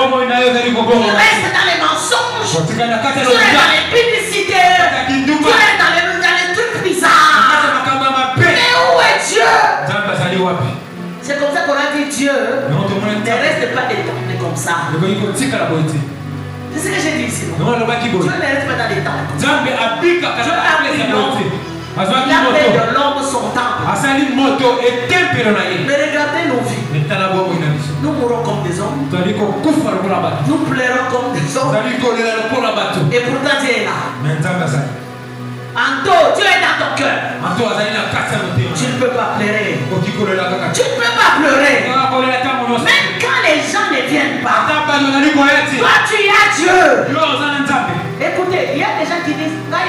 restes dans les mensonges. Tu restes dans les publicités. Tu restes dans les trucs bizarres. Mais où est Dieu? C'est comme ça qu'on a dit Dieu ne reste pas éternel comme ça. C'est ce que j'ai dit ici. Dieu ne reste pas dans les temps. Dieu a pris l'homme. Il a fait de l'homme son temple. Mais regardez nos vies. Nous mourrons comme des hommes. Nous pleurons comme des hommes. Et pourtant Dieu est là. Anto, Dieu est dans ton cœur. Tu ne peux pas pleurer. Tu ne peux pas pleurer. Même quand les gens ne viennent pas. Toi tu as Dieu. Écoutez, il y a des gens qui disent moi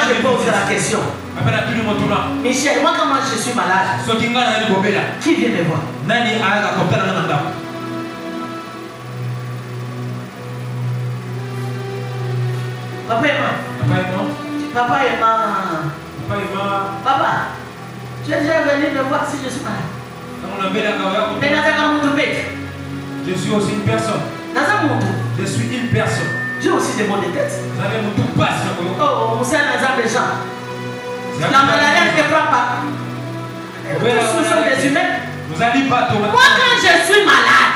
je pose la question. Michel, moi quand je suis malade, qui vient me voir? Papa et maman. Papa et maman. Papa, tu es déjà venu me voir si je suis malade.
Je suis aussi une personne. Je suis une personne.
J'ai aussi des maux de tête. Oh, c'est un exemple de gens. La maladie ne te prend pas. Nous sommes des humains. Moi quand je suis malade,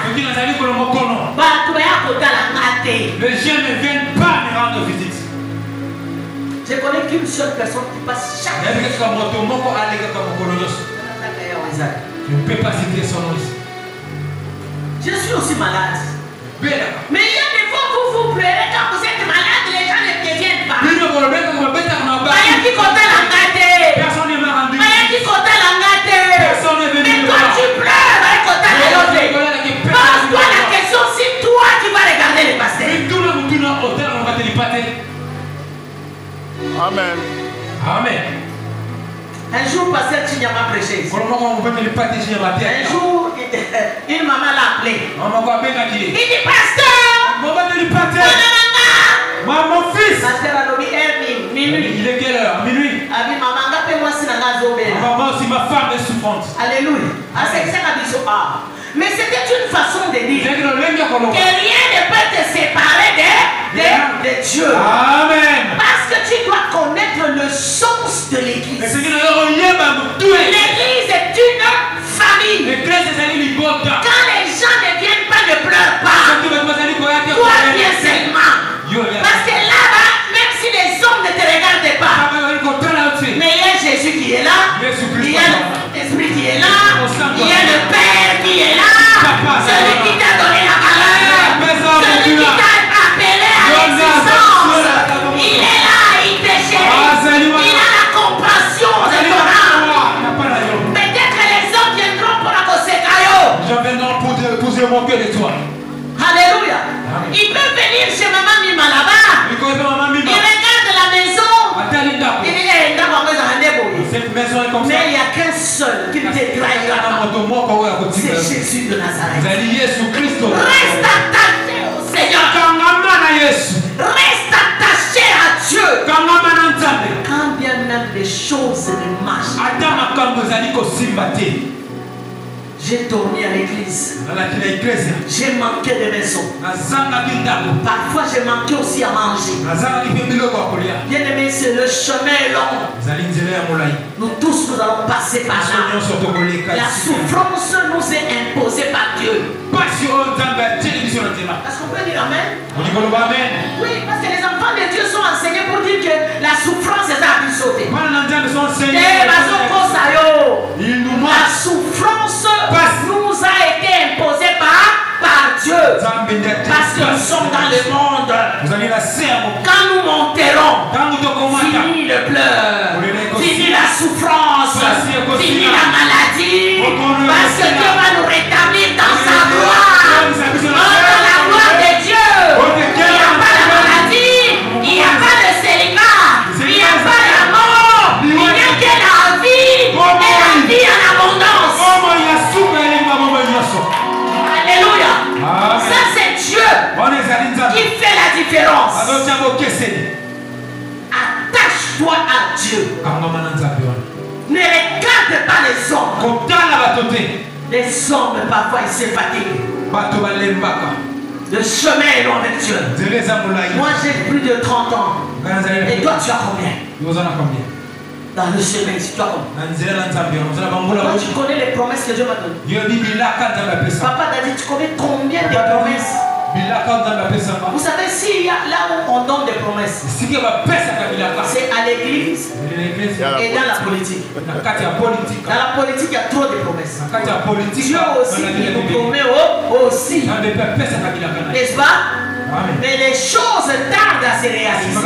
les gens ne viennent pas me rendre visite.
Je connais qu'une seule personne qui passe chaque jour.
Je ne peux pas citer son nom ici.
Je suis aussi malade. Mais il y a des fois où vous pleurez quand vous êtes malade, les gens ne te viennent pas. Personne ne m'a rendu. Mais toi tu pleures. Pose-toi la question si toi tu vas regarder le pasteur.
Amen.
Amen.
Un jour, pasteur Chinyama prêchait ici. Un jour, une maman l'a appelé. Il dit, pasteur,
mon fils.
Pasteur a nommé minuit.
Il est quelle heure? Minuit. Maman aussi, ma femme est souffrante.
Alléluia. Mais c'était une façon de dire que rien ne peut te séparer de Dieu.
Amen.
Parce que tu dois connaître le sens de l'église.
L'église
est une famille. Quand les gens ne viennent pas, ne pleurent pas. Toi viens seulement. Parce que là-bas, même si les hommes ne te regardent pas, mais il y a Jésus qui est là, il y a l'Esprit qui est là, il y a le Père qui est là, celui qui t'a donné la valeur, celui qui t'a appelé à l'existence. Il est là, il te chérit, il a la compassion de ton âme. Peut-être que les hommes viendront pour la Kosekayo.
Je viendrai pour se moquer de toi.
Alléluia. Il peut venir chez maman Mima là-bas. Il regarde la maison. Il dit
cette maison est comme ça.
Mais il n'y a qu'un seul qui ne te trahira. C'est Jésus de Nazareth. Reste attaché au Seigneur. Reste attaché à Dieu. Quand bien même les choses ne marchent. J'ai dormi à l'église. J'ai manqué de maison. Parfois j'ai manqué aussi à manger. Bien aimé, c'est le chemin long. Nous tous nous allons passer par là. La souffrance nous est imposée par Dieu. Est-ce qu'on peut dire amen? Oui, parce que les enfants de Dieu sont enseignés pour dire que la souffrance est à sauter. La souffrance nous a été imposée par Dieu. Parce que nous sommes dans le monde. Quand nous monterons, fini le pleur, fini la souffrance, fini la maladie. Parce que Dieu va nous rétablir dans sa gloire. Dans la gloire de Dieu. Il n'y a pas de maladie, il n'y a pas de célibat, il n'y a pas de mort, il n'y a que la vie, et la vie en abondance. Alléluia. Ça c'est Dieu qui fait la différence. Attache-toi à Dieu. Ne regarde pas les hommes. Les hommes parfois ils se fatiguent. Le chemin est long avec Dieu. Moi j'ai plus de 30 ans. Et toi tu as combien? Dans le chemin, tu as combien? Toi tu connais les promesses que Dieu m'a données. Papa t'a dit, tu connais combien de promesses? Vous savez, s'il y a là où on donne des promesses, c'est à l'église et dans la politique. Dans la politique, il y a trop de promesses. Dieu aussi, il nous promet aussi. N'est-ce pas? Mais les choses tardent à se réaliser.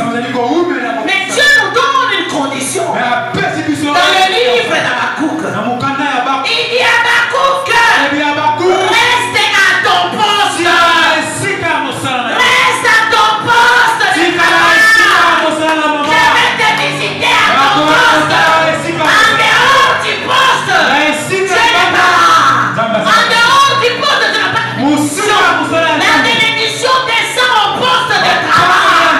Mais Dieu nous donne une condition. Dans le livre d'Habakkuk, il dit Habakkuk, reste à ton poste. Reste à ton poste de travail. Je vais te visiter à ton poste. En dehors du poste, tu n'es pas là. En dehors du poste, tu n'es pas là. La bénédiction descend au poste de travail.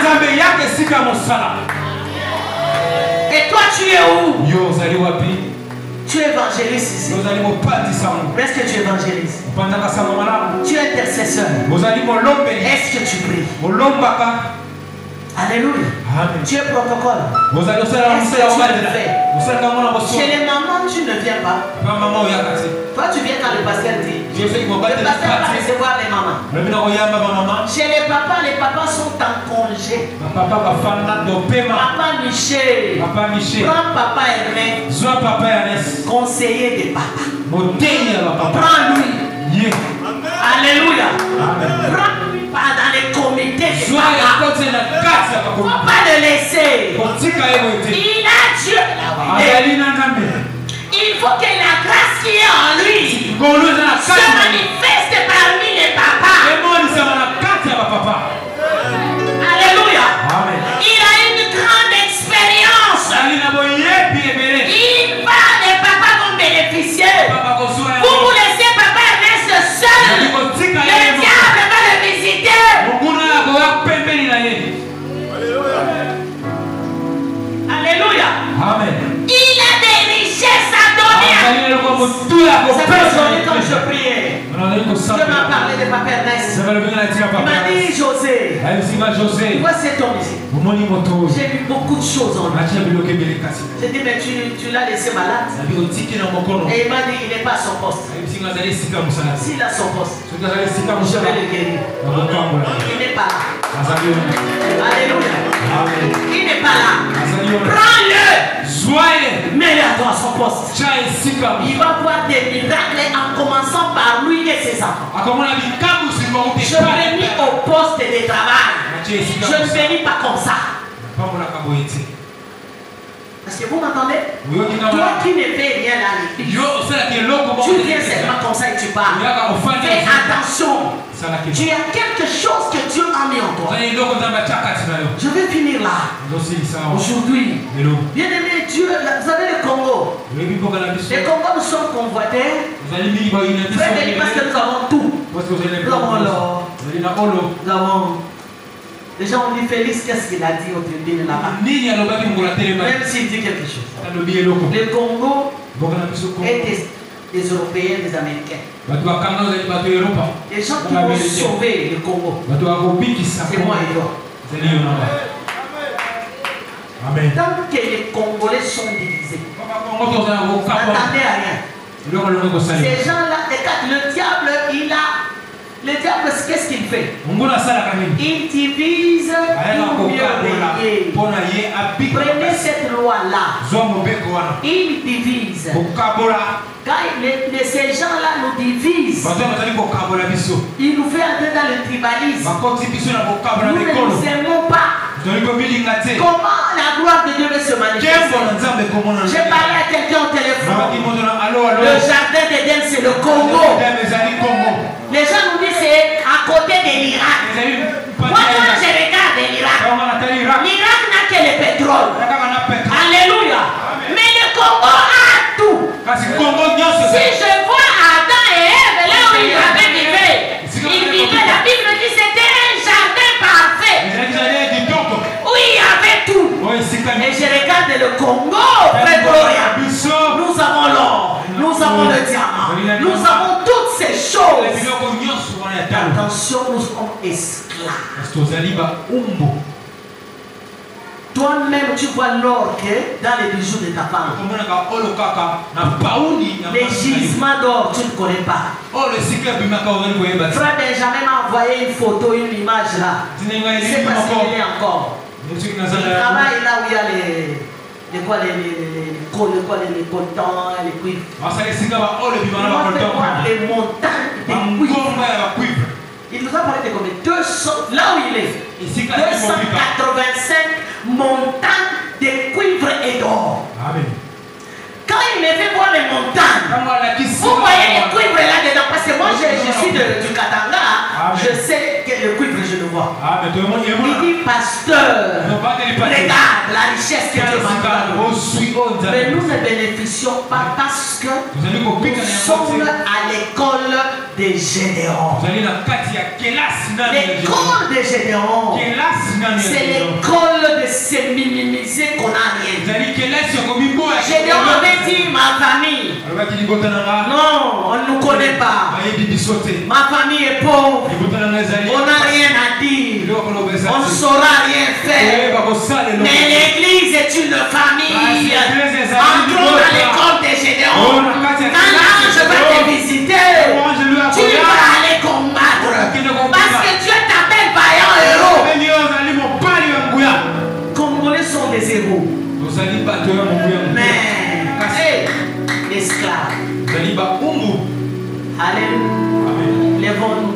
Et toi, tu es où? Tu évangélises ici. Est-ce que tu évangélises? Tu es intercesseur. Est-ce que tu pries? Alléluia. Tu es protocole. Est-ce que tu le fais? Chez les mamans, tu ne viens pas. Toi, tu viens quand le pasteur dit. Le pasteur va recevoir les mamans. Chez les papas sont en congé. Papa Michel. Prends papa Ernest. Conseiller des papas. Prends-lui. Alléluia. Prends-lui pas dans les comités des papas. Il ne faut pas le laisser. Il a Dieu. Il faut que la grâce qui est en lui se manifeste parmi les papas. Alléluia. Il a une grande expérience. Les papas vont bénéficier. Vous laissez papa reste seul. Le diable va le visiter. Alléluia.
Amen.
Il a des richesses à donner à nous. C'est quand je priais. Dieu m'a parlé de Papa Ernest. Il m'a dit José. Voici ton ici. J'ai vu beaucoup de choses en lui. J'ai dit mais tu l'as laissé malade. Et il m'a dit il n'est pas à son poste. S'il a son poste, je vais le guérir. Il n'est pas là. Alléluia. Il n'est pas là. Prends-le. Mets-le à son poste. Il va voir des miracles en commençant par lui et ses enfants. Je l'ai mis au poste de travail. Je ne bénis pas comme ça. Est-ce que vous m'entendez? Toi qui ne fais rien à l'église, tu viens seulement comme ça et tu parles. Fais attention. Tu as quelque chose que Dieu a mis en toi. Je vais finir là. Aujourd'hui, bien aimé Dieu, vous savez le Congo. Le Congo, nous sommes convoités. Frère Denis, parce que nous avons tout. Nous avons l'or. Nous avons... Déjà on dit Félix, qu'est-ce qu'il a dit au tribune là-bas? Même s'il dit quelque chose. Le Congo, et des Européens, des Américains. Les gens qui vont sauver le Congo. C'est moi et toi.
Amen.
Tant que les Congolais sont divisés, n'attendez à rien. Ces gens-là, le diable, le diable, qu'est-ce qu'il fait? Il divise pour mieux régner. Prenez cette loi-là. Il divise. Quand ces gens-là nous divisent, ils nous font entrer dans le tribalisme. Nous ne nous aimons pas. Comment la gloire de Dieu veut se manifester? J'ai parlé à quelqu'un au téléphone. Le jardin d'Éden, c'est le Congo. Les gens nous disent c'est à côté de l'Irak. Moi, quand je regarde l'Irak, l'Irak n'a que le pétrole. Alléluia. Mais le Congo a tout. Si je vois Adam et Ève là où ils avaient vécu, la Bible dit que c'était un jardin parfait. Où il y avait tout. Et je regarde le Congo, frère Gloria. Nous avons l'or, nous avons le diamant, nous avons toutes ces choses. Attention, nous sommes esclaves. Toi-même, tu vois l'or dans les bijoux de ta femme. Les gisements d'or, tu ne connais pas. Frère Benjamin m'a envoyé une photo, une image là. Je ne sais pas s'il est encore. Il travaille là où il y a les coltans, les cuivres. Les montagnes de cuivres. Il nous a parlé de combien? 200, là où il est. 285 montagnes de cuivre et d'or. Quand il me fait voir les montagnes, vous voyez les cuivres là-dedans, parce que moi je suis du Katanga, je sais que le cuivre je le vois. Il dit pasteur, regarde la richesse que Dieu m'a donnée. Mais nous ne bénéficions pas parce que nous sommes à l'école des Gédéons. L'école des Gédéons, c'est l'école de se minimiser qu'on n'a rien. Gédéon avait dit ma famille. Non, on ne nous connaît pas. Ma famille est pauvre. On n'a rien à dire. On ne saura rien faire. Mais l'église est une famille. Entrons dans l'école des Gédéons. Quand l'ange va te visiter, tu vas aller combattre. Parce que Dieu t'appelle vaillant héros. Congolais sont des héros. Mais esclaves. Alléluia. Lèvons-nous.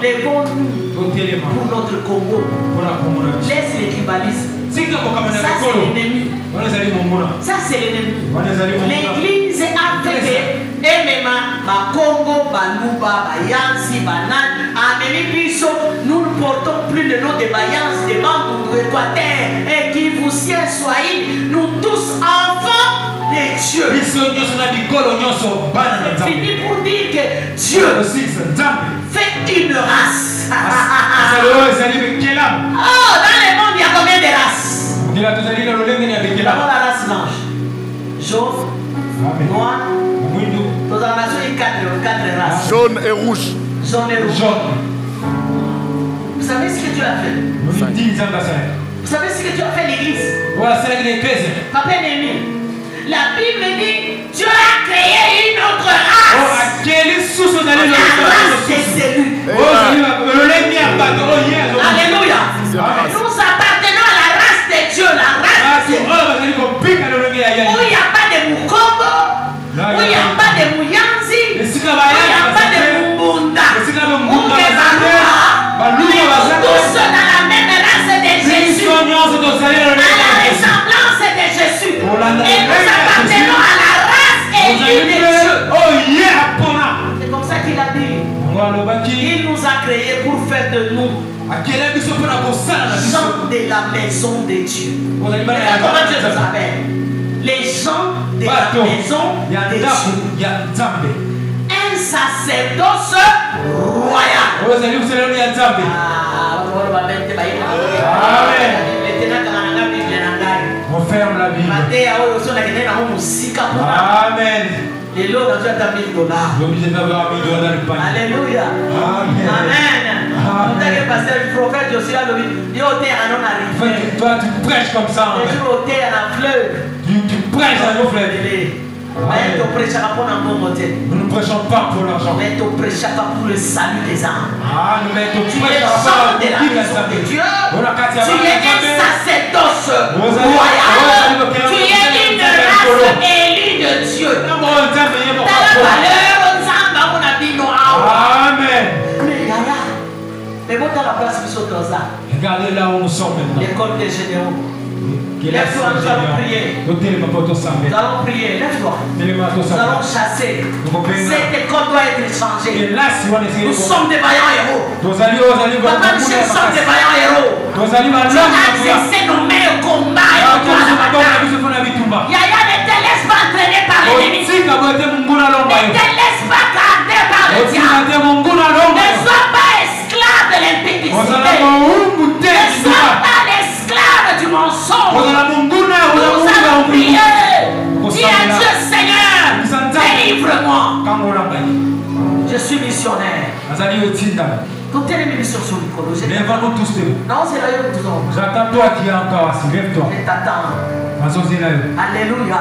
Lèvons-nous pour notre Congo. Laisse les tribalismes. Ça c'est l'ennemi. Ça c'est l'ennemi. L'église a fait MMA, Congo, Baluba, Bayansi, Banan, Amélie Bisso. Nous ne portons plus le nom de Bayans, de Bambou, Équateur, et qui vous sien soyez, nous tous enfants de Dieu. Fini pour dire que Dieu fait une race. Oh, dans le monde, il y a combien de races? D'abord la race blanche, jaune, noir. Dans la nation, il y a quatre races.
Jaune et rouge.
Jaune et rouge. Vous savez ce que Dieu a fait? Vous savez ce que Dieu a fait l'église? Papa Némi, la Bible dit Dieu a créé une autre race. La race des élus. Alléluia. Nous appartenons à la race de Dieu, la race des élus. Où il n'y a pas de Mukombo, où il n'y a pas de Muyanzi, où il n'y a pas de Mumbunda, où les Baroua, nous sommes tous dans la même race de Jésus, à la ressemblance de Jésus. Et nous appartenons à la race élue de Dieu. C'est comme ça qu'il a dit. Il nous a créés pour faire de nous gens de la maison de Dieu. Comment Dieu nous appelle? Les gens de la maison de Dieu. Un sacerdoce royal.
On ferme la Bible.
Et l'autre a déjà $1000. Alléluia. Amen. Le prophète Josia le dit,
toi tu prêches comme ça. Tu prêches à nos fleuves.
Mais tu prêcheras pas pour bon côté.
Nous ne prêchons pas pour l'argent.
Mais tu prêcheras pour le salut des âmes.
Nous mettons
tu es chant de la maison de Dieu. Tu es un sacerdoce royal. Tu es une race élue de Dieu. Dans la valeur aux âmes, on a dit non.
Amen.
Mais bon, dans la place où nous sommes là.
Regardez là où nous sommes maintenant.
L'école des généraux. Lève-toi, nous allons prier. Nous allons prier, lève-toi. Nous allons chasser. Cette école doit être changée. Nous sommes des vaillants héros. Papa, nous sommes des vaillants héros. Tu as cessé nos mains au combat et au combat. Yaya, ne te laisse pas entraîner par l'ennemi. Ne te laisse pas garder par le diable. Ne sois pas esclave de l'impudicité. Ne sois pas l'esclave du mensonge. Nous allons prier. Dis à Dieu, Seigneur, délivre-moi. Je suis missionnaire. Toutes les missions sur le colo.
Lève-nous tous.
Non, c'est là où nous sommes.
J'attends toi qui es encore assis. Lève-toi.
Je t'attends. Alléluia.